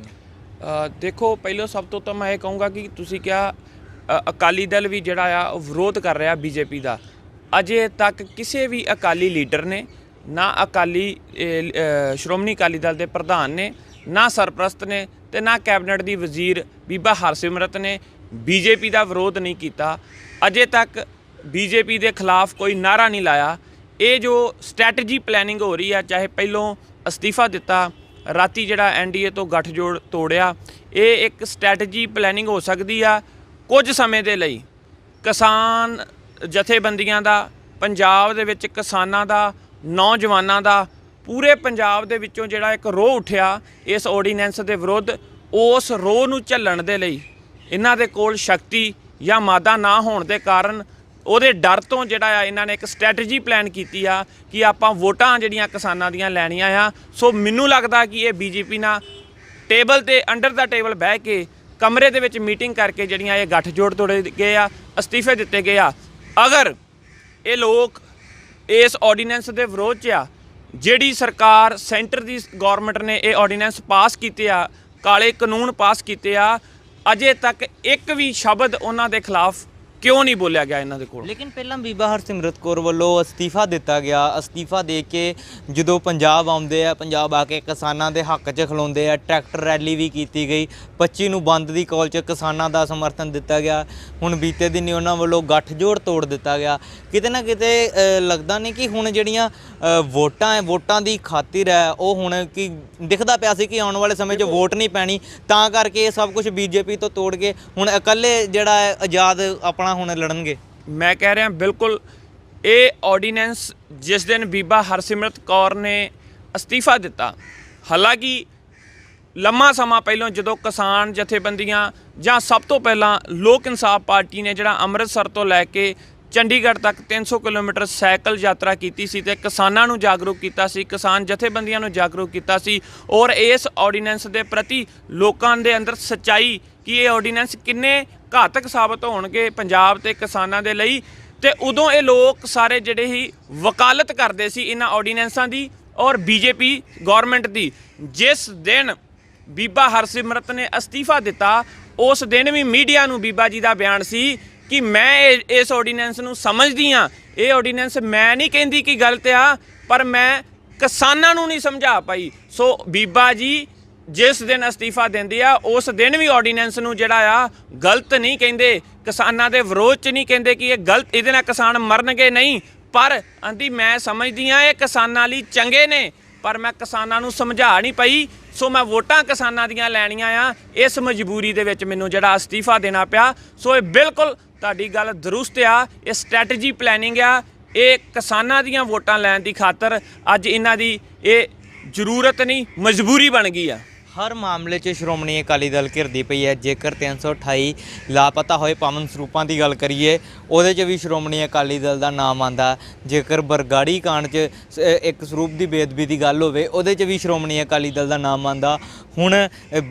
ਦੇਖੋ, ਪਹਿਲਾਂ ਸਭ ਤੋਂ ਤਾਂ ਮੈਂ ਇਹ ਕਹੂੰਗਾ ਕਿ ਤੁਸੀਂ ਕਿਹਾ ਅਕਾਲੀ ਦਲ ਵੀ ਜਿਹੜਾ ਆ ਉਹ ਵਿਰੋਧ ਕਰ ਰਿਹਾ ਬੀਜੇਪੀ ਦਾ। ਅਜੇ ਤੱਕ ਕਿਸੇ ਵੀ ਅਕਾਲੀ ਲੀਡਰ ਨੇ, ਨਾ ਸ਼੍ਰੋਮਣੀ ਅਕਾਲੀ ਦਲ ਦੇ ਪ੍ਰਧਾਨ ਨੇ, ਨਾ ਸਰਪ੍ਰਸਤ ਨੇ ਤੇ ਨਾ ਕੈਬਨਿਟ ਦੀ ਵਜ਼ੀਰ ਬੀਬਾ ਹਰਸਿਮਰਤ ਨੇ ਬੀਜੇਪੀ ਦਾ ਵਿਰੋਧ ਨਹੀਂ ਕੀਤਾ। ਅਜੇ ਤੱਕ ਬੀਜੇਪੀ ਦੇ ਖਿਲਾਫ ਕੋਈ ਨਾਅਰਾ ਨਹੀਂ ਲਾਇਆ। ਇਹ ਜੋ ਸਟ੍ਰੈਟਜੀ ਪਲੈਨਿੰਗ ਹੋ ਰਹੀ ਆ, ਚਾਹੇ ਪਹਿਲੋਂ ਅਸਤੀਫਾ ਦਿੱਤਾ, ਰਾਤੀ ਜਿਹੜਾ NDA ਤੋਂ ਗੱਠਜੋੜ ਤੋੜਿਆ, ਇਹ ਇੱਕ ਸਟ੍ਰੈਟਜੀ ਪਲੈਨਿੰਗ ਹੋ ਸਕਦੀ ਆ ਕੁਝ ਸਮੇਂ ਦੇ ਲਈ। ਕਿਸਾਨ ਜਥੇਬੰਦੀਆਂ ਦਾ, ਪੰਜਾਬ ਦੇ ਵਿੱਚ ਕਿਸਾਨਾਂ ਦਾ, ਨੌਜਵਾਨਾਂ ਦਾ, ਪੂਰੇ ਪੰਜਾਬ ਦੇ ਵਿੱਚੋਂ ਜਿਹੜਾ ਇੱਕ ਰੋਹ ਉੱਠਿਆ ਇਸ ਆਰਡੀਨੈਂਸ ਦੇ ਵਿਰੁੱਧ, ਉਸ ਰੋਹ ਨੂੰ ਝੱਲਣ ਦੇ ਲਈ ਇਹਨਾਂ ਦੇ ਕੋਲ ਸ਼ਕਤੀ ਜਾਂ ਮਾਦਾ ਨਾ ਹੋਣ ਦੇ ਕਾਰਨ ਉਹਦੇ ਡਰ ਤੋਂ ਜਿਹੜਾ ਆ ਇਹਨਾਂ ਨੇ ਇੱਕ ਸਟ੍ਰੈਟਜੀ ਪਲਾਨ ਕੀਤੀ ਆ ਕਿ ਆਪਾਂ ਵੋਟਾਂ ਜਿਹੜੀਆਂ ਕਿਸਾਨਾਂ ਦੀਆਂ ਲੈਣੀਆਂ ਆ। ਸੋ ਮੈਨੂੰ ਲੱਗਦਾ ਕਿ ਇਹ ਬੀਜੇਪੀ ਨਾਲ ਟੇਬਲ ਤੇ ਅੰਡਰ ਦਾ ਟੇਬਲ ਬਹਿ ਕੇ ਕਮਰੇ ਦੇ ਵਿੱਚ ਮੀਟਿੰਗ ਕਰਕੇ ਜਿਹੜੀਆਂ ਇਹ ਗੱਠਜੋੜ ਤੋੜੇ ਗਏ ਆ, ਅਸਤੀਫੇ ਦਿੱਤੇ ਗਏ ਆ। ਅਗਰ ਇਹ ਲੋਕ ਇਸ ਆਰਡੀਨੈਂਸ ਦੇ ਵਿਰੋਧ 'ਚ ਆ, ਜਿਹੜੀ ਸਰਕਾਰ ਸੈਂਟਰ ਦੀ ਗੌਰਮੈਂਟ ਨੇ ਇਹ ਆਰਡੀਨੈਂਸ ਪਾਸ ਕੀਤੇ ਆ, ਕਾਲੇ ਕਾਨੂੰਨ ਪਾਸ ਕੀਤੇ ਆ, ਅਜੇ ਤੱਕ ਇੱਕ ਵੀ ਸ਼ਬਦ ਉਹਨਾਂ ਦੇ ਖਿਲਾਫ ਕਿਉਂ ਨਹੀਂ ਬੋਲਿਆ ਗਿਆ ਇਹਨਾਂ ਦੇ ਕੋਲ? ਲੇਕਿਨ ਪਹਿਲਾਂ ਬੀਬਾ ਹਰਸਿਮਰਤ ਕੌਰ ਵੱਲੋਂ ਅਸਤੀਫਾ ਦਿੱਤਾ ਗਿਆ। ਅਸਤੀਫਾ ਦੇ ਕੇ ਜਦੋਂ ਪੰਜਾਬ ਆਉਂਦੇ ਆ, ਪੰਜਾਬ ਆ ਕੇ ਕਿਸਾਨਾਂ ਦੇ ਹੱਕ 'ਚ ਖਲੋਂਦੇ ਆ। ਟਰੈਕਟਰ ਰੈਲੀ ਵੀ ਕੀਤੀ ਗਈ। 25 ਨੂੰ ਬੰਦ ਦੀ ਕਾਲ 'ਚ ਕਿਸਾਨਾਂ ਦਾ ਸਮਰਥਨ ਦਿੱਤਾ ਗਿਆ। ਹੁਣ ਬੀਤੇ ਦਿਨੀ ਉਹਨਾਂ ਵੱਲੋਂ ਗੱਠਜੋੜ ਤੋੜ ਦਿੱਤਾ ਗਿਆ। ਕਿਤੇ ਨਾ ਕਿਤੇ ਲੱਗਦਾ ਨਹੀਂ ਕਿ ਹੁਣ ਜਿਹੜੀਆਂ ਵੋਟਾਂ ਦੀ ਖਾਤਰ ਹੈ, ਉਹ ਹੁਣ ਕੀ ਦਿਖਦਾ ਪਿਆ ਸੀ ਕਿ ਆਉਣ ਵਾਲੇ ਸਮੇਂ 'ਚ ਵੋਟ ਨਹੀਂ ਪੈਣੀ, ਤਾਂ ਕਰਕੇ ਇਹ ਸਭ ਕੁਝ ਬੀਜੇਪੀ ਤੋਂ ਤੋੜ ਕੇ ਹੁਣ ਇਕੱਲੇ ਜਿਹੜਾ ਹੈ ਆਜ਼ਾਦ ਆਪਣਾ ਹੁਣ ਲੜਨਗੇ। ਮੈਂ ਕਹਿ ਰਿਹਾ ਬਿਲਕੁਲ, ਇਹ ਆਰਡੀਨੈਂਸ ਜਿਸ ਦਿਨ ਬੀਬਾ ਹਰਸਿਮਰਤ ਕੌਰ ਨੇ ਅਸਤੀਫਾ ਦਿੱਤਾ, ਹਾਲਾਂਕਿ ਲੰਮਾ ਸਮਾਂ ਪਹਿਲਾਂ ਜਦੋਂ ਕਿਸਾਨ ਜਥੇਬੰਦੀਆਂ ਜਾਂ ਸਭ ਤੋਂ ਪਹਿਲਾਂ ਲੋਕ ਇਨਸਾਫ ਪਾਰਟੀ ਨੇ ਜਿਹੜਾ ਅੰਮ੍ਰਿਤਸਰ ਤੋਂ ਲੈ ਕੇ ਚੰਡੀਗੜ੍ਹ ਤੱਕ 300 ਕਿਲੋਮੀਟਰ ਸਾਈਕਲ ਯਾਤਰਾ ਕੀਤੀ ਸੀ ਤੇ ਕਿਸਾਨਾਂ ਨੂੰ ਜਾਗਰੂਕ ਕੀਤਾ ਸੀ, ਕਿਸਾਨ ਜਥੇਬੰਦੀਆਂ ਨੂੰ ਜਾਗਰੂਕ ਕੀਤਾ ਸੀ, ਔਰ ਇਸ ਆਰਡੀਨੈਂਸ ਦੇ ਪ੍ਰਤੀ ਲੋਕਾਂ ਦੇ ਅੰਦਰ ਸੱਚਾਈ ਕਿ ਇਹ ਆਰਡੀਨੈਂਸ ਕਿੰਨੇ ਘਾਤਕ ਸਾਬਤ ਹੋਣਗੇ ਪੰਜਾਬ ਤੇ ਕਿਸਾਨਾਂ ਦੇ ਲਈ। ਤੇ ਉਦੋਂ ਇਹ ਲੋਕ ਸਾਰੇ ਜਿਹੜੇ ਹੀ ਵਕਾਲਤ ਕਰਦੇ ਸੀ ਇਹਨਾਂ ਆਰਡੀਨੈਂਸਾਂ ਦੀ ਔਰ ਬੀਜੇਪੀ ਗੌਰਮੈਂਟ ਦੀ। ਜਿਸ ਦਿਨ ਬੀਬਾ ਹਰਸਿਮਰਤ ਨੇ ਅਸਤੀਫਾ ਦਿੱਤਾ, ਉਸ ਦਿਨ ਵੀ ਮੀਡੀਆ ਨੂੰ ਬੀਬਾ ਜੀ ਦਾ ਬਿਆਨ ਸੀ ਕਿ ਮੈਂ ਇਸ ਆਰਡੀਨੈਂਸ ਨੂੰ ਸਮਝਦੀ ਹਾਂ। ਇਹ ਆਰਡੀਨੈਂਸ ਮੈਂ ਨਹੀਂ ਕਹਿੰਦੀ ਕਿ ਗਲਤ ਆ, ਪਰ ਮੈਂ ਕਿਸਾਨਾਂ ਨੂੰ ਨਹੀਂ ਸਮਝਾ ਪਾਈ। ਸੋ ਬੀਬਾ ਜੀ ਜਿਸ ਦਿਨ ਅਸਤੀਫਾ ਦਿੰਦੇ ਆ ਉਸ ਦਿਨ ਵੀ ਆਰਡੀਨੈਂਸ ਨੂੰ ਜਿਹੜਾ ਆ ਗਲਤ ਨਹੀਂ ਕਹਿੰਦੇ, ਕਿਸਾਨਾਂ ਦੇ ਵਿਰੋਧ 'ਚ ਨਹੀਂ ਕਹਿੰਦੇ ਕਿ ਇਹ ਗਲਤ, ਇਹਦੇ ਨਾਲ ਕਿਸਾਨ ਮਰਨਗੇ ਨਹੀਂ, ਪਰ ਆਂਦੀ ਮੈਂ ਸਮਝਦੀ ਆ ਇਹ ਕਿਸਾਨਾਂ ਲਈ ਚੰਗੇ ਨੇ, ਪਰ ਮੈਂ ਕਿਸਾਨਾਂ ਨੂੰ ਸਮਝਾ ਨਹੀਂ ਪਈ। ਸੋ ਮੈਂ ਵੋਟਾਂ ਕਿਸਾਨਾਂ ਦੀਆਂ ਲੈਣੀਆਂ ਆ, ਇਸ ਮਜਬੂਰੀ ਦੇ ਵਿੱਚ ਮੈਨੂੰ ਜਿਹੜਾ ਅਸਤੀਫਾ ਦੇਣਾ ਪਿਆ। ਸੋ ਇਹ ਬਿਲਕੁਲ ਤੁਹਾਡੀ ਗੱਲ ਦਰੁਸਤ ਆ, ਇਹ ਸਟ੍ਰੈਟਜੀ ਪਲੈਨਿੰਗ ਆ, ਇਹ ਕਿਸਾਨਾਂ ਦੀਆਂ ਵੋਟਾਂ ਲੈਣ ਦੀ ਖਾਤਰ ਅੱਜ ਇਹਨਾਂ ਦੀ ਇਹ ਜ਼ਰੂਰਤ ਨਹੀਂ ਮਜਬੂਰੀ ਬਣ ਗਈ ਆ। ਹਰ ਮਾਮਲੇ 'ਚ ਸ਼੍ਰੋਮਣੀ ਅਕਾਲੀ ਦਲ ਘਿਰਦੀ ਪਈ ਹੈ। ਜੇਕਰ 328 ਲਾਪਤਾ ਹੋਏ ਪਾਵਨ ਸਰੂਪਾਂ ਦੀ ਗੱਲ ਕਰੀਏ ਉਹਦੇ 'ਚ ਵੀ ਸ਼੍ਰੋਮਣੀ ਅਕਾਲੀ ਦਲ ਦਾ ਨਾਮ ਆਉਂਦਾ। ਜੇਕਰ ਬਰਗਾੜੀ ਕਾਂਡ 'ਚ ਇੱਕ ਸਰੂਪ ਦੀ ਬੇਅਦਬੀ ਦੀ ਗੱਲ ਹੋਵੇ ਉਹਦੇ 'ਚ ਵੀ ਸ਼੍ਰੋਮਣੀ ਅਕਾਲੀ ਦਲ ਦਾ ਨਾਮ ਆਉਂਦਾ। ਹੁਣ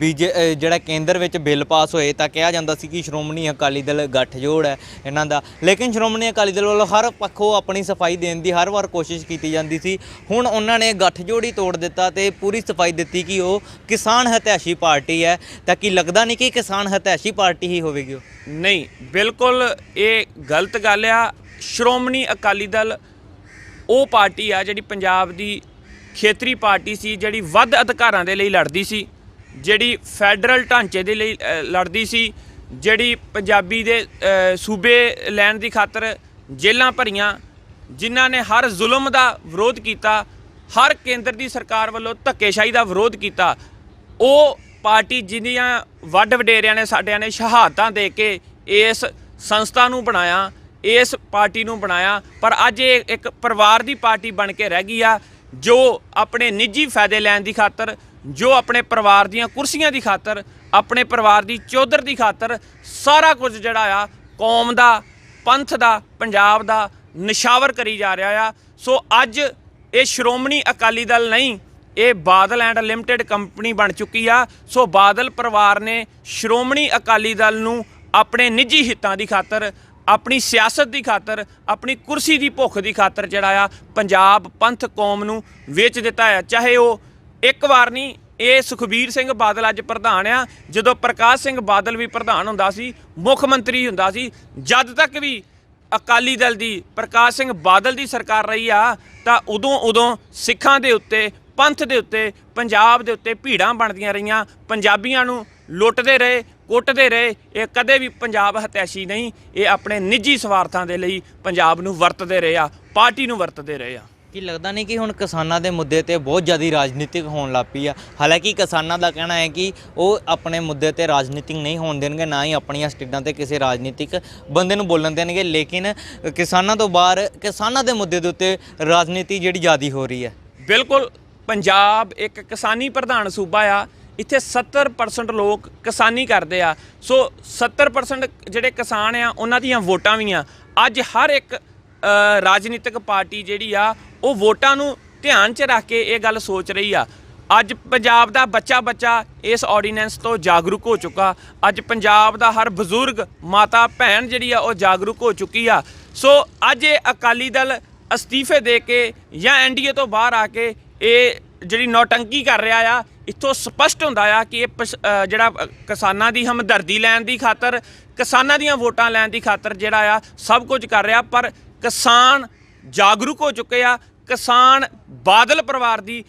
ਜਿਹੜਾ ਕੇਂਦਰ ਵਿੱਚ ਬਿੱਲ ਪਾਸ ਹੋਏ ਤਾਂ ਕਿਹਾ ਜਾਂਦਾ ਸੀ ਕਿ ਸ਼੍ਰੋਮਣੀ ਅਕਾਲੀ ਦਲ ਗੱਠਜੋੜ ਹੈ ਇਹਨਾਂ ਦਾ, ਲੇਕਿਨ ਸ਼੍ਰੋਮਣੀ ਅਕਾਲੀ ਦਲ ਵੱਲੋਂ ਹਰ ਪੱਖੋਂ ਆਪਣੀ ਸਫਾਈ ਦੇਣ ਦੀ ਹਰ ਵਾਰ ਕੋਸ਼ਿਸ਼ ਕੀਤੀ ਜਾਂਦੀ ਸੀ। ਹੁਣ ਉਹਨਾਂ ਨੇ ਗੱਠਜੋੜ ਹੀ ਤੋੜ ਦਿੱਤਾ ਤੇ ਪੂਰੀ ਸਫਾਈ ਦਿੱਤੀ ਕਿ ਉਹ ਕਿਸਾਨ ਹਤੈਸ਼ੀ ਪਾਰਟੀ ਹੈ। ਤਾਂ ਕੀ ਲੱਗਦਾ ਨਹੀਂ ਕਿ ਕਿਸਾਨ ਹਤੈਸ਼ੀ ਪਾਰਟੀ ਹੀ ਹੋਵੇਗੀ ਉਹ? ਨਹੀਂ, ਬਿਲਕੁਲ ਇਹ ਗਲਤ ਗੱਲ ਆ। ਸ਼੍ਰੋਮਣੀ ਅਕਾਲੀ ਦਲ ਉਹ ਪਾਰਟੀ ਆ ਜਿਹੜੀ ਪੰਜਾਬ ਦੀ ਖੇਤਰੀ ਪਾਰਟੀ ਸੀ, ਜਿਹੜੀ ਵੱਧ ਅਧਿਕਾਰਾਂ ਦੇ ਲਈ ਲੜਦੀ ਸੀ, ਜਿਹੜੀ ਫੈਡਰਲ ਢਾਂਚੇ ਦੇ ਲਈ ਲੜਦੀ ਸੀ, ਜਿਹੜੀ ਪੰਜਾਬੀ ਦੇ ਸੂਬੇ ਲੈਣ ਦੀ ਖਾਤਰ ਜੇਲ੍ਹਾਂ ਭਰੀਆਂ, ਜਿਨ੍ਹਾਂ ਨੇ ਹਰ ਜ਼ੁਲਮ ਦਾ ਵਿਰੋਧ ਕੀਤਾ, ਹਰ ਕੇਂਦਰ ਦੀ ਸਰਕਾਰ ਵੱਲੋਂ ਧੱਕੇਸ਼ਾਹੀ ਦਾ ਵਿਰੋਧ ਕੀਤਾ। ਉਹ ਪਾਰਟੀ ਜਿਹਦੀਆਂ ਵੱਡ ਵਡੇਰਿਆਂ ਨੇ ਸਾਡਿਆਂ ਨੇ ਸ਼ਹਾਦਤਾਂ ਦੇ ਕੇ ਇਸ ਸੰਸਥਾ ਨੂੰ ਬਣਾਇਆ, ਇਸ ਪਾਰਟੀ ਨੂੰ ਬਣਾਇਆ, ਪਰ ਅੱਜ ਇਹ ਇੱਕ ਪਰਿਵਾਰ ਦੀ ਪਾਰਟੀ ਬਣ ਕੇ ਰਹਿ ਗਈ ਆ, ਜੋ ਆਪਣੇ ਨਿੱਜੀ ਫਾਇਦੇ ਲੈਣ ਦੀ ਖਾਤਰ, ਜੋ ਆਪਣੇ ਪਰਿਵਾਰ ਦੀਆਂ ਕੁਰਸੀਆਂ ਦੀ ਖਾਤਰ, ਆਪਣੇ ਪਰਿਵਾਰ ਦੀ ਚੌਧਰ ਦੀ ਖਾਤਰ ਸਾਰਾ ਕੁਝ ਜਿਹੜਾ ਆ ਕੌਮ ਦਾ, ਪੰਥ ਦਾ, ਪੰਜਾਬ ਦਾ ਨਿਸ਼ਾਵਰ ਕਰੀ ਜਾ ਰਿਹਾ ਆ। ਸੋ ਅੱਜ ਇਹ ਸ਼੍ਰੋਮਣੀ ਅਕਾਲੀ ਦਲ ਨਹੀਂ, ਇਹ ਬਾਦਲ ਐਂਡ ਲਿਮਟਿਡ ਕੰਪਨੀ ਬਣ ਚੁੱਕੀ ਆ। ਸੋ ਬਾਦਲ ਪਰਿਵਾਰ ਨੇ ਸ਼੍ਰੋਮਣੀ ਅਕਾਲੀ ਦਲ ਨੂੰ ਆਪਣੇ ਨਿੱਜੀ ਹਿੱਤਾਂ ਦੀ ਖਾਤਰ, ਆਪਣੀ ਸਿਆਸਤ ਦੀ ਖਾਤਰ, ਆਪਣੀ ਕੁਰਸੀ ਦੀ ਭੁੱਖ ਦੀ ਖਾਤਰ ਜਿਹੜਾ ਆ ਪੰਜਾਬ ਪੰਥ ਕੌਮ ਨੂੰ ਵੇਚ ਦਿੱਤਾ ਆ। ਚਾਹੇ ਉਹ ਇੱਕ ਵਾਰ ਨਹੀਂ, ਇਹ ਸੁਖਬੀਰ ਸਿੰਘ ਬਾਦਲ ਅੱਜ ਪ੍ਰਧਾਨ ਆ, ਜਦੋਂ ਪ੍ਰਕਾਸ਼ ਸਿੰਘ ਬਾਦਲ ਵੀ ਪ੍ਰਧਾਨ ਹੁੰਦਾ ਸੀ, ਮੁੱਖ ਮੰਤਰੀ ਹੁੰਦਾ ਸੀ, ਜਦ ਤੱਕ ਵੀ ਅਕਾਲੀ ਦਲ ਦੀ, ਪ੍ਰਕਾਸ਼ ਸਿੰਘ ਬਾਦਲ ਦੀ ਸਰਕਾਰ ਰਹੀ ਆ, ਤਾਂ ਉਦੋਂ ਸਿੱਖਾਂ ਦੇ ਉੱਤੇ, ਪੰਥ ਦੇ ਉੱਤੇ, ਪੰਜਾਬ ਦੇ ਉੱਤੇ ਭੀੜਾਂ ਬਣਦੀਆਂ ਰਹੀਆਂ, ਪੰਜਾਬੀਆਂ ਨੂੰ ਲੁੱਟਦੇ ਰਹੇ, ਕੁੱਟਦੇ ਰਹੇ। ਇਹ ਕਦੇ ਵੀ ਪੰਜਾਬ ਹਤੈਸ਼ੀ ਨਹੀਂ, ਇਹ ਆਪਣੇ ਨਿੱਜੀ ਸਵਾਰਥਾਂ ਦੇ ਲਈ ਪੰਜਾਬ ਨੂੰ ਵਰਤਦੇ ਰਹੇ ਆ, ਪਾਰਟੀ ਨੂੰ ਵਰਤਦੇ ਰਹੇ ਆ। ਕੀ ਲੱਗਦਾ ਨਹੀਂ ਕਿ ਹੁਣ ਕਿਸਾਨਾਂ ਦੇ ਮੁੱਦੇ ਤੇ ਬਹੁਤ ਜ਼ਿਆਦਾ ਰਾਜਨੀਤਿਕ ਹੋਣ ਲੱਗ ਪਈ ਆ? ਹਾਲਾਂਕਿ ਕਿਸਾਨਾਂ ਦਾ ਕਹਿਣਾ ਹੈ ਕਿ ਉਹ ਆਪਣੇ ਮੁੱਦੇ ਤੇ ਰਾਜਨੀਤਿਕ ਨਹੀਂ ਹੋਣ ਦੇਣਗੇ, ਨਾ ਹੀ ਆਪਣੀਆਂ ਸਟੇਟਾਂ ਤੇ ਕਿਸੇ ਰਾਜਨੀਤਿਕ ਬੰਦੇ ਨੂੰ ਬੋਲਣ ਦੇਣਗੇ, ਲੇਕਿਨ ਕਿਸਾਨਾਂ ਤੋਂ ਬਾਹਰ ਕਿਸਾਨਾਂ ਦੇ ਮੁੱਦੇ ਦੇ ਉੱਤੇ ਰਾਜਨੀਤੀ ਜਿਹੜੀ ਜ਼ਿਆਦਾ ਹੋ ਰਹੀ ਹੈ। ਬਿਲਕੁਲ, ਪੰਜਾਬ ਇੱਕ ਕਿਸਾਨੀ ਪ੍ਰਧਾਨ ਸੂਬਾ ਆ, ਇੱਥੇ 70% ਲੋਕ ਕਿਸਾਨੀ ਕਰਦੇ ਆ। ਸੋ 70% ਜਿਹੜੇ ਕਿਸਾਨ ਆ ਉਹਨਾਂ ਦੀਆਂ ਵੋਟਾਂ ਵੀ ਆ। ਅੱਜ ਹਰ ਇੱਕ ਰਾਜਨੀਤਿਕ ਪਾਰਟੀ ਜਿਹੜੀ ਆ ਉਹ ਵੋਟਾਂ ਨੂੰ ਧਿਆਨ 'ਚ ਰੱਖ ਕੇ ਇਹ ਗੱਲ ਸੋਚ ਰਹੀ ਆ। ਅੱਜ ਪੰਜਾਬ ਦਾ ਬੱਚਾ ਇਸ ਆਰਡੀਨੈਂਸ ਤੋਂ ਜਾਗਰੂਕ ਹੋ ਚੁੱਕਾ। ਅੱਜ ਪੰਜਾਬ ਦਾ ਹਰ ਬਜ਼ੁਰਗ, ਮਾਤਾ, ਭੈਣ ਜਿਹੜੀ ਆ ਉਹ ਜਾਗਰੂਕ ਹੋ ਚੁੱਕੀ ਆ। ਸੋ ਅੱਜ ਇਹ ਅਕਾਲੀ ਦਲ ਅਸਤੀਫੇ ਦੇ ਕੇ ਜਾਂ ਐਨਡੀਏ ਤੋਂ ਬਾਹਰ ਆ ਕੇ ਇਹ ਜਿਹੜੀ ਨੌਟੰਕੀ ਕਰ ਰਿਹਾ ਆ, ਇੱਥੋਂ ਸਪਸ਼ਟ ਹੁੰਦਾ ਆ ਕਿ ਇਹ ਜਿਹੜਾ ਕਿਸਾਨਾਂ ਦੀ ਹਮਦਰਦੀ ਲੈਣ ਦੀ ਖਾਤਰ, ਕਿਸਾਨਾਂ ਦੀਆਂ ਵੋਟਾਂ ਲੈਣ ਦੀ ਖਾਤਰ ਜਿਹੜਾ ਆ ਸਭ ਕੁਝ ਕਰ ਰਿਹਾ। ਪਰ ਕਿਸਾਨ ਜਾਗਰੂਕ ਹੋ ਚੁੱਕੇ ਆ, ਕਿਸਾਨ ਬਾਦਲ ਪਰਿਵਾਰ ਦੀ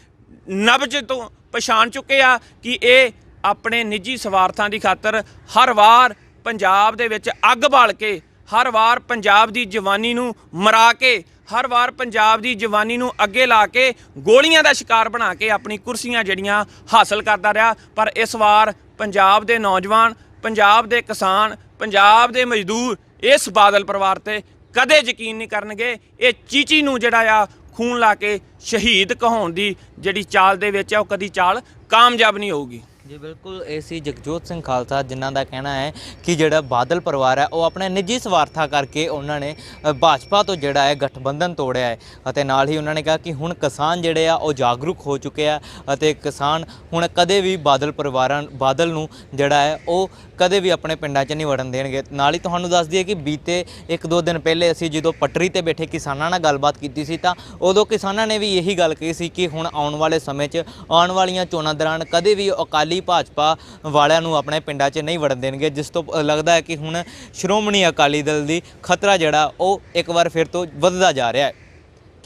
ਨਬਜ਼ ਤੋਂ ਪਛਾਣ ਚੁੱਕੇ ਆ ਕਿ ਇਹ ਆਪਣੇ ਨਿੱਜੀ ਸਵਾਰਥਾਂ ਦੀ ਖਾਤਰ ਹਰ ਵਾਰ ਪੰਜਾਬ ਦੇ ਵਿੱਚ ਅੱਗ ਬਾਲ ਕੇ, ਹਰ ਵਾਰ ਪੰਜਾਬ ਦੀ ਜਵਾਨੀ ਨੂੰ ਮਰਾ ਕੇ, ਹਰ ਵਾਰ ਪੰਜਾਬ ਦੀ ਜਵਾਨੀ ਨੂੰ ਅੱਗੇ ਲਾ ਕੇ ਗੋਲੀਆਂ ਦਾ ਸ਼ਿਕਾਰ ਬਣਾ ਕੇ ਆਪਣੀ ਕੁਰਸੀਆਂ ਜਿਹੜੀਆਂ ਹਾਸਲ ਕਰਦਾ ਰਿਹਾ। ਪਰ ਇਸ ਵਾਰ ਪੰਜਾਬ ਦੇ ਨੌਜਵਾਨ, ਪੰਜਾਬ ਦੇ ਕਿਸਾਨ, ਪੰਜਾਬ ਦੇ ਮਜ਼ਦੂਰ ਇਸ ਬਾਦਲ ਪਰਿਵਾਰ ਤੇ ਕਦੇ ਯਕੀਨ ਨਹੀਂ ਕਰਨਗੇ। ਇਹ ਚੀਚੀ ਨੂੰ ਜਿਹੜਾ ਆ ਖੂਨ ਲਾ ਕੇ ਸ਼ਹੀਦ ਕਹਾਉਣ ਦੀ ਜਿਹੜੀ ਚਾਲ ਦੇ ਵਿੱਚ ਆ, ਉਹ ਕਦੀ ਚਾਲ ਕਾਮਯਾਬ ਨਹੀਂ ਹੋਊਗੀ। ਜੀ ਬਿਲਕੁਲ, ਇਹ ਸੀ ਜਗਜੋਤ ਸਿੰਘ ਖਾਲਸਾ, ਜਿਨ੍ਹਾਂ ਦਾ ਕਹਿਣਾ ਹੈ ਕਿ ਜਿਹੜਾ ਬਾਦਲ ਪਰਿਵਾਰ ਹੈ ਉਹ ਆਪਣੇ ਨਿੱਜੀ ਸਵਾਰਥਾਂ ਕਰਕੇ ਉਹਨਾਂ ਨੇ ਭਾਜਪਾ ਤੋਂ ਜਿਹੜਾ ਹੈ ਗਠਬੰਧਨ ਤੋੜਿਆ ਹੈ। ਅਤੇ ਨਾਲ ਹੀ ਉਹਨਾਂ ਨੇ ਕਿਹਾ ਕਿ ਹੁਣ ਕਿਸਾਨ ਜਿਹੜੇ ਆ ਉਹ ਜਾਗਰੂਕ ਹੋ ਚੁੱਕੇ ਆ ਅਤੇ ਕਿਸਾਨ ਹੁਣ ਕਦੇ ਵੀ ਬਾਦਲ ਨੂੰ ਜਿਹੜਾ ਹੈ ਉਹ ਕਦੇ ਵੀ ਆਪਣੇ ਪਿੰਡਾਂ 'ਚ ਨਹੀਂ ਵੜਨ ਦੇਣਗੇ। ਨਾਲ ਹੀ ਤੁਹਾਨੂੰ ਦੱਸ ਦਈਏ ਕਿ ਬੀਤੇ 1-2 ਦਿਨ ਪਹਿਲੇ ਅਸੀਂ ਜਦੋਂ ਪੱਟਰੀ ਤੇ ਬੈਠੇ ਕਿਸਾਨਾਂ ਨਾਲ ਗੱਲਬਾਤ ਕੀਤੀ ਸੀ ਤਾਂ ਉਦੋਂ ਕਿਸਾਨਾਂ ਨੇ ਵੀ ਇਹੀ ਗੱਲ ਕਹੀ ਸੀ ਕਿ ਹੁਣ ਆਉਣ ਵਾਲੇ ਸਮੇਂ 'ਚ, ਆਉਣ ਵਾਲੀਆਂ ਚੋਣਾਂ ਦੌਰਾਨ ਕਦੇ ਵੀ ਅਕਾਲੀ ਭਾਜਪਾ ਵਾਲਿਆਂ ਨੂੰ ਆਪਣੇ ਪਿੰਡਾਂ 'ਚ ਨਹੀਂ ਵੜਨ ਦੇਣਗੇ, ਜਿਸ ਤੋਂ ਲੱਗਦਾ ਹੈ ਕਿ ਹੁਣ ਸ਼੍ਰੋਮਣੀ ਅਕਾਲੀ ਦਲ ਦੀ ਖਤਰਾ ਜਿਹੜਾ ਉਹ ਇੱਕ ਵਾਰ ਫਿਰ ਤੋਂ ਵੱਧਦਾ ਜਾ ਰਿਹਾ ਹੈ।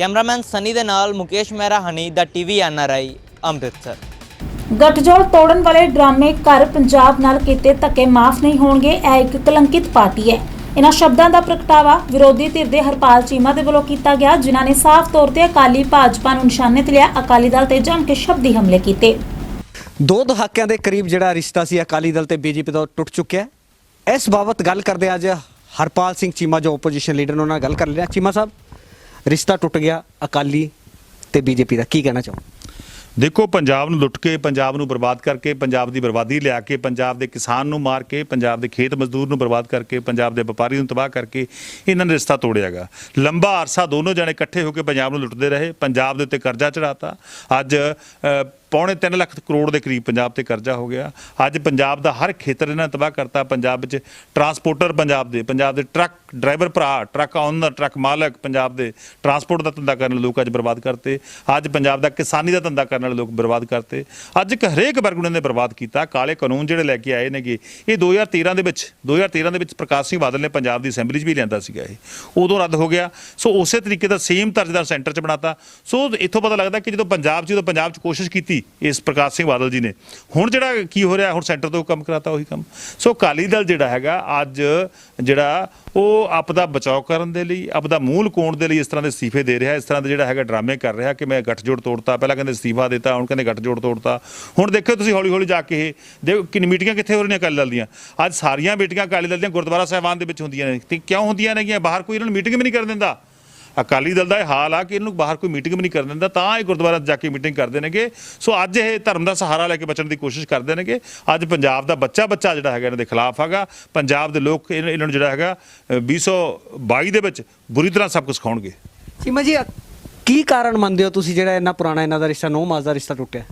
ਕੈਮਰਾਮੈਨ ਸਨੀ ਦੇ ਨਾਲ ਮੁਕੇਸ਼ ਮਹਿਰਾ ਹਨੀ ਦਾ ਟੀਵੀ NRI ਅੰਮ੍ਰਿਤਸਰ। ਗੱਠਜੋੜ ਤੋੜਨ ਵਾਲੇ ਡਰਾਮੇ ਘਰ ਪੰਜਾਬ ਨਾਲ ਕੀਤੇ ਧੱਕੇ ਮਾਫ ਨਹੀਂ ਹੋਣਗੇ। ਇਹ ਇੱਕ ਕਲੰਕਿਤ ਪਾਰਟੀ ਹੈ। ਇਹਨਾਂ ਸ਼ਬਦਾਂ ਦਾ ਪ੍ਰਗਟਾਵਾ ਵਿਰੋਧੀ ਧਿਰ ਦੇ ਹਰਪਾਲ ਚੀਮਾ ਦੇ ਵੱਲੋਂ ਕੀਤਾ ਗਿਆ, ਜਿਨ੍ਹਾਂ ਨੇ ਸਾਫ਼ ਤੌਰ ਤੇ ਅਕਾਲੀ ਭਾਜਪਾ ਨੂੰ ਨਿਸ਼ਾਨੇ ਤੇ ਲਿਆ, ਅਕਾਲੀ ਦਲ ਤੇ ਜੰਮ ਕੇ ਸ਼ਬਦੀ ਹਮਲੇ ਕੀਤੇ। 2 ਦਹਾਕਿਆਂ ਦੇ ਕਰੀਬ ਜਿਹੜਾ ਰਿਸ਼ਤਾ ਸੀ ਅਕਾਲੀ ਦਲ ਤੇ ਬੀਜੇਪੀ ਦਾ ਟੁੱਟ ਚੁੱਕਿਆ ਹੈ। ਇਸ ਬਾਬਤ ਗੱਲ ਕਰਦੇ ਅੱਜ ਹਰਪਾਲ ਸਿੰਘ ਚੀਮਾ ਜੋ ਓਪੋਜੀਸ਼ਨ ਲੀਡਰ ਨੇ ਉਹਨਾਂ ਨਾਲ ਗੱਲ ਕਰ ਲਿਆ। ਚੀਮਾ ਸਾਹਿਬ, ਰਿਸ਼ਤਾ ਟੁੱਟ ਗਿਆ ਅਕਾਲੀ ਤੇ ਬੀਜੇਪੀ ਦਾ, ਕੀ ਕਹਿਣਾ ਚਾਹੋ? ਦੇਖੋ, ਪੰਜਾਬ ਨੂੰ ਲੁੱਟ ਕੇ, ਪੰਜਾਬ ਨੂੰ ਬਰਬਾਦ ਕਰਕੇ, ਪੰਜਾਬ ਦੀ ਬਰਬਾਦੀ ਲਿਆ ਕੇ, ਪੰਜਾਬ ਦੇ ਕਿਸਾਨ ਨੂੰ ਮਾਰ ਕੇ, ਪੰਜਾਬ ਦੇ ਖੇਤ ਮਜ਼ਦੂਰ ਨੂੰ ਬਰਬਾਦ ਕਰਕੇ, ਪੰਜਾਬ ਦੇ ਵਪਾਰੀ ਨੂੰ ਤਬਾਹ ਕਰਕੇ ਇਹਨਾਂ ਨੇ ਰਿਸ਼ਤਾ ਤੋੜਿਆਗਾ। ਲੰਬਾ ਅਰਸਾ ਦੋਨੋਂ ਜਣੇ ਇਕੱਠੇ ਹੋ ਕੇ ਪੰਜਾਬ ਨੂੰ ਲੁੱਟਦੇ ਰਹੇ, ਪੰਜਾਬ ਦੇ ਉੱਤੇ ਕਰਜ਼ਾ ਚੜਾਤਾ। ਅੱਜ ਪੌਣੇ 3 ਲੱਖ ਕਰੋੜ ਦੇ ਕਰੀਬ ਪੰਜਾਬ ਤੇ ਕਰਜ਼ਾ ਹੋ ਗਿਆ। ਅੱਜ ਪੰਜਾਬ ਦਾ ਹਰ ਖੇਤਰ ਇਹਨਾਂ ਨੇ ਤਬਾਹ ਕਰਤਾ। ਪੰਜਾਬ ਵਿੱਚ ਟਰਾਂਸਪੋਰਟਰ, ਪੰਜਾਬ ਦੇ ਟਰੱਕ ਡਰਾਈਵਰ ਭਰਾ, ਟਰੱਕ ਓਨਰ, ਟਰੱਕ ਮਾਲਕ, ਪੰਜਾਬ ਦੇ ਟਰਾਂਸਪੋਰਟ ਦਾ ਧੰਦਾ ਕਰਨ ਵਾਲੇ ਲੋਕ ਅੱਜ ਬਰਬਾਦ ਕਰਤੇ। ਅੱਜ ਪੰਜਾਬ ਦਾ ਕਿਸਾਨੀ ਦਾ ਧੰਦਾ ਕਰਨ ਵਾਲੇ ਲੋਕ ਬਰਬਾਦ ਕਰਤੇ। ਅੱਜ ਇੱਕ ਹਰੇਕ ਵਰਗ ਨੂੰ ਨੇ ਬਰਬਾਦ ਕੀਤਾ। ਕਾਲੇ ਕਾਨੂੰਨ ਜਿਹੜੇ ਲੈ ਕੇ ਆਏ ਨੇਗੇ, ਇਹ 2013 ਦੇ ਵਿੱਚ ਪ੍ਰਕਾਸ਼ ਸਿੰਘ ਬਾਦਲ ਨੇ ਪੰਜਾਬ ਦੀ ਅਸੈਂਬਲੀ 'ਚ ਵੀ ਲਿਆਂਦਾ ਸੀਗਾ, ਇਹ ਉਦੋਂ ਰੱਦ ਹੋ ਗਿਆ। ਸੋ ਉਸੇ ਤਰੀਕੇ ਦਾ ਸੇਮ ਤਰਜ਼ ਦਾ ਸੈਂਟਰ 'ਚ ਬਣਾਤਾ। ਸੋ ਇੱਥੋਂ ਪਤਾ ਲੱਗਦਾ ਕਿ ਜਦੋਂ ਪੰਜਾਬ 'ਚ ਕੋਸ਼ਿਸ਼ ਕੀਤੀ ਇਸ ਪ੍ਰਕਾਸ਼ ਸਿੰਘ ਬਾਦਲ ਜੀ ਨੇ, ਹੁਣ ਜਿਹੜਾ ਕੀ ਹੋ ਰਿਹਾ, ਹੁਣ ਸੈਂਟਰ ਤੋਂ ਕੰਮ ਕਰਾਤਾ ਉਹੀ ਕੰਮ। ਸੋ ਅਕਾਲੀ ਦਲ ਜਿਹੜਾ ਹੈਗਾ ਅੱਜ ਜਿਹੜਾ ਉਹ ਆਪਦਾ ਬਚਾਓ ਕਰਨ ਦੇ ਲਈ, ਆਪਦਾ ਮੂੰਹ ਲੁਕਾਉਣ ਦੇ ਲਈ ਇਸ ਤਰ੍ਹਾਂ ਦੇ ਅਸਤੀਫੇ ਦੇ ਰਿਹਾ, ਇਸ ਤਰ੍ਹਾਂ ਦੇ ਜਿਹੜਾ ਹੈਗਾ ਡਰਾਮੇ ਕਰ ਰਿਹਾ ਕਿ ਮੈਂ ਗੱਠਜੋੜ ਤੋੜਤਾ। ਪਹਿਲਾਂ ਕਹਿੰਦੇ ਅਸਤੀਫਾ ਦਿੱਤਾ, ਹੁਣ ਕਹਿੰਦੇ ਗੱਠਜੋੜ ਤੋੜਤਾ। ਹੁਣ ਦੇਖੋ ਤੁਸੀਂ ਹੌਲੀ ਹੌਲੀ ਜਾ ਕੇ ਇਹ ਦੇਖੋ ਕਿ ਮੀਟਿੰਗਾਂ ਕਿੱਥੇ ਹੋ ਰਹੀਆਂ ਅਕਾਲੀ ਦਲ ਦੀਆਂ। ਅੱਜ ਸਾਰੀਆਂ ਮੀਟਿੰਗਾਂ ਅਕਾਲੀ ਦਲ ਦੀਆਂ ਗੁਰਦੁਆਰਾ ਸਾਹਿਬਾਨ ਦੇ ਵਿੱਚ ਹੁੰਦੀਆਂ ਨੇ। ਤੇ ਕਿਉਂ ਹੁੰਦੀਆਂ ਨੇਗੀਆਂ? ਬਾਹਰ ਕੋਈ ਇਹਨਾਂ ਨੂੰ ਮੀਟਿੰਗ ਵੀ ਨਹੀਂ ਕਰਨ ਦਿੰਦਾ। ਅਕਾਲੀ ਦਲ ਦਾ ਇਹ ਹਾਲ ਆ ਕਿ ਇਹਨੂੰ ਬਾਹਰ ਕੋਈ ਮੀਟਿੰਗ ਵੀ ਨਹੀਂ ਕਰਨ ਦਿੰਦਾ, ਤਾਂ ਇਹ ਗੁਰਦੁਆਰਾ ਜਾ ਕੇ ਮੀਟਿੰਗ ਕਰਦੇ ਨੇਗੇ। ਸੋ ਅੱਜ ਇਹ ਧਰਮ ਦਾ ਸਹਾਰਾ ਲੈ ਕੇ ਬਚਣ ਦੀ ਕੋਸ਼ਿਸ਼ ਕਰਦੇ ਨੇਗੇ। ਅੱਜ ਪੰਜਾਬ ਦਾ ਬੱਚਾ ਜਿਹੜਾ ਹੈਗਾ ਇਹਨਾਂ ਦੇ ਖਿਲਾਫ ਹੈਗਾ। ਪੰਜਾਬ ਦੇ ਲੋਕ ਇਹਨਾਂ ਨੂੰ ਜਿਹੜਾ ਹੈਗਾ 2022 ਦੇ ਵਿੱਚ ਬੁਰੀ ਤਰ੍ਹਾਂ ਸਭ ਕੁਝ ਸਿਖਾਉਣਗੇ। ਚੀਮਾ ਜੀ, ਕੀ ਕਾਰਨ ਮੰਨਦੇ ਹੋ ਤੁਸੀਂ ਜਿਹੜਾ ਇੰਨਾ ਪੁਰਾਣਾ ਇਹਨਾਂ ਦਾ ਰਿਸ਼ਤਾ 9 ਮਾਸ ਦਾ ਰਿਸ਼ਤਾ ਟੁੱਟਿਆ?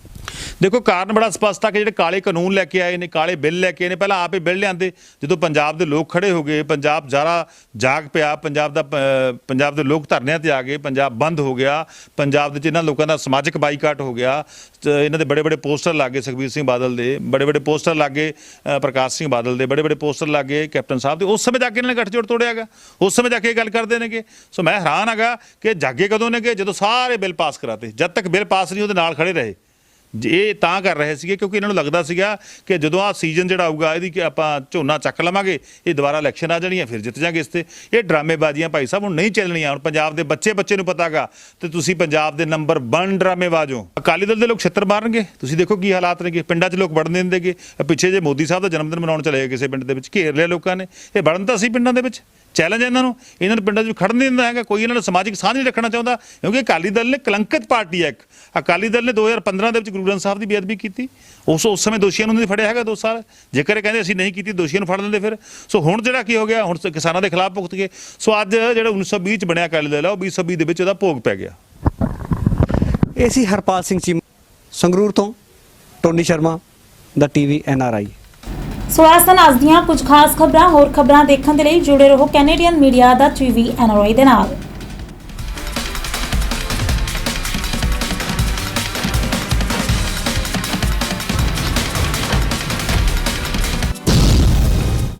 ਦੇਖੋ, ਕਾਰਨ ਬੜਾ ਸਪਸ਼ਟ ਆ ਕਿ ਜਿਹੜੇ ਕਾਲੇ ਕਾਨੂੰਨ ਲੈ ਕੇ ਆਏ ਨੇ, ਕਾਲੇ ਬਿੱਲ ਲੈ ਕੇ ਆਏ ਨੇ। ਪਹਿਲਾਂ ਆਪ ਇਹ ਬਿੱਲ ਲਿਆਂਦੇ, ਜਦੋਂ ਪੰਜਾਬ ਦੇ ਲੋਕ ਖੜੇ ਹੋ ਗਏ, ਪੰਜਾਬ ਜ਼ਿਆਦਾ ਜਾਗ ਪਿਆ, ਪੰਜਾਬ ਦੇ ਲੋਕ ਧਰਨਿਆਂ ਤੇ ਆ ਗਏ, ਪੰਜਾਬ ਬੰਦ ਹੋ ਗਿਆ, ਪੰਜਾਬ ਦੇ ਇਹਨਾਂ ਲੋਕਾਂ ਦਾ ਸਮਾਜਿਕ ਬਾਈਕਾਟ ਹੋ ਗਿਆ। ਇਹਨਾਂ ਦੇ ਬੜੇ ਪੋਸਟਰ ਲੱਗੇ, ਸੁਖਬੀਰ ਸਿੰਘ ਬਾਦਲ ਦੇ ਬੜੇ ਪੋਸਟਰ ਲੱਗੇ, ਪ੍ਰਕਾਸ਼ ਸਿੰਘ ਬਾਦਲ ਦੇ ਬੜੇ ਪੋਸਟਰ ਲੱਗੇ, ਕੈਪਟਨ ਸਾਹਿਬ ਦੇ। ਉਸ ਸਮੇਂ ਜਾ ਕੇ ਇਹਨਾਂ ਨੇ ਗੱਠਜੋੜ ਤੋੜਿਆਗਾ, ਉਸ ਸਮੇਂ ਜਾ ਕੇ ਇਹ ਗੱਲ ਕਰਦੇ ਨੇਗੇ। ਸੋ ਮੈਂ ਹੈਰਾਨ ਹੈਗਾ ਕਿ ਜਾਗੇ ਕਦੋਂ ਨੇਗੇ? ਜਦੋਂ ਸਾਰੇ ਬਿੱਲ ਪਾਸ ਕਰਾਤੇ। ਜਦ ਤੱਕ ਬਿੱਲ ਪਾਸ ਨਹੀਂ ਉਹਦੇ ਨਾਲ ਖੜੇ ਰਹੇ। ਇਹ ਤਾਂ ਕਰ ਰਹੇ ਸੀਗੇ ਕਿਉਂਕਿ ਇਹਨਾਂ ਨੂੰ ਲੱਗਦਾ ਸੀਗਾ ਕਿ ਜਦੋਂ ਆਹ ਸੀਜ਼ਨ ਜਿਹੜਾ ਆਊਗਾ, ਇਹਦੀ ਆਪਾਂ ਝੋਨਾ ਚੱਕ ਲਵਾਂਗੇ, ਇਹ ਦੁਬਾਰਾ ਇਲੈਕਸ਼ਨ ਆ ਜਾਣੀ ਹੈ, ਫਿਰ ਜਿੱਤ ਜਾਗੇ। ਇਸ ਤੇ ਇਹ ਡਰਾਮੇਬਾਜ਼ੀਆਂ ਭਾਈ ਸਾਹਿਬ ਹੁਣ ਨਹੀਂ ਚੱਲਣੀਆਂ। ਹੁਣ ਪੰਜਾਬ ਦੇ ਬੱਚੇ ਨੂੰ ਪਤਾਗਾ ਤੇ ਤੁਸੀਂ ਪੰਜਾਬ ਦੇ ਨੰਬਰ 1 ਡਰਾਮੇਬਾਜ਼ ਹੋ। ਅਕਾਲੀ ਦਲ ਦੇ ਲੋਕ ਛਿੱਤਰ ਮਾਰਨਗੇ। ਤੁਸੀਂ ਦੇਖੋ ਕੀ ਹਾਲਾਤ ਨੇਗੇ। ਪਿੰਡਾਂ 'ਚ ਲੋਕ ਵੜਨ ਨਹੀਂ ਦਿੰਦੇਗੇ। ਪਿੱਛੇ ਜੇ ਮੋਦੀ ਸਾਹਿਬ ਦਾ ਜਨਮ ਦਿਨ ਮਨਾਉਣ ਚਲੇ ਗਏ ਕਿਸੇ ਪਿੰਡ ਦੇ ਵਿੱਚ, ਘੇਰ ਲਿਆ ਲੋਕਾਂ ਨੇ। ਇਹ ਵੜਨ ਤਾਂ ਸੀ ਪਿੰਡਾਂ ਦੇ ਵਿੱਚ, ਚੈਲੰਜ ਇਹਨਾਂ ਨੂੰ ਪਿੰਡਾਂ 'ਚ ਖੜਨ ਨਹੀਂ ਦਿੰਦਾ ਹੈਗਾ ਕੋਈ। ਇਹਨਾਂ ਨੂੰ ਸਮਾਜਿਕ ਸਾਂਝ ਨਹੀਂ ਰੱਖਣਾ ਚਾਹੁੰਦਾ ਕਿਉਂਕਿ ਅਕਾਲੀ ਦਲ ਨੇ ਕਲੰਕਿਤ ਪਾਰਟੀ ਹੈ ਇੱਕ। ਅਕਾਲੀ ਦਲ ਨੇ 2015 ਦੇ ਵਿੱਚ ਗੁਰੂ ਗ੍ਰੰਥ ਸਾਹਿਬ ਦੀ ਬੇਅਦਬੀ ਕੀਤੀ। ਉਸ ਸਮੇਂ ਦੋਸ਼ੀਆਂ ਨੂੰ ਨਹੀਂ ਫੜਿਆ ਹੈਗਾ 2 ਸਾਲ। ਜੇਕਰ ਇਹ ਕਹਿੰਦੇ ਅਸੀਂ ਨਹੀਂ ਕੀਤੀ, ਦੋਸ਼ੀਆਂ ਨੂੰ ਫੜ ਲੈਂਦੇ ਫਿਰ। ਸੋ ਹੁਣ ਜਿਹੜਾ ਕੀ ਹੋ ਗਿਆ, ਹੁਣ ਕਿਸਾਨਾਂ ਦੇ ਖਿਲਾਫ ਭੁਗਤ ਗਏ। ਸੋ ਅੱਜ ਜਿਹੜਾ 1920 'ਚ ਬਣਿਆ ਅਕਾਲੀ ਦਲ ਆ, ਉਹ 2020 ਦੇ ਵਿੱਚ ਉਹਦਾ ਭੋਗ ਪੈ ਗਿਆ। ਇਹ ਸੀ ਹਰਪਾਲ ਸਿੰਘ ਚੀਮਾ, ਸੰਗਰੂਰ ਤੋਂ। ਟੋਨੀ ਸ਼ਰਮਾ ਦਾ ਟੀਵੀ NRI। ਸੋ ਇਸ ਤਰ੍ਹਾਂ ਅੱਜ ਦੀਆਂ ਕੁਝ ਖਾਸ ਖਬਰਾਂ, ਹੋਰ ਖਬਰਾਂ ਦੇਖਣ ਦੇ ਲਈ ਜੁੜੇ ਰਹੋ ਕੈਨੇਡੀਅਨ ਮੀਡੀਆ ਦਾ ਟੀਵੀ NRI ਦੇ ਨਾਲ।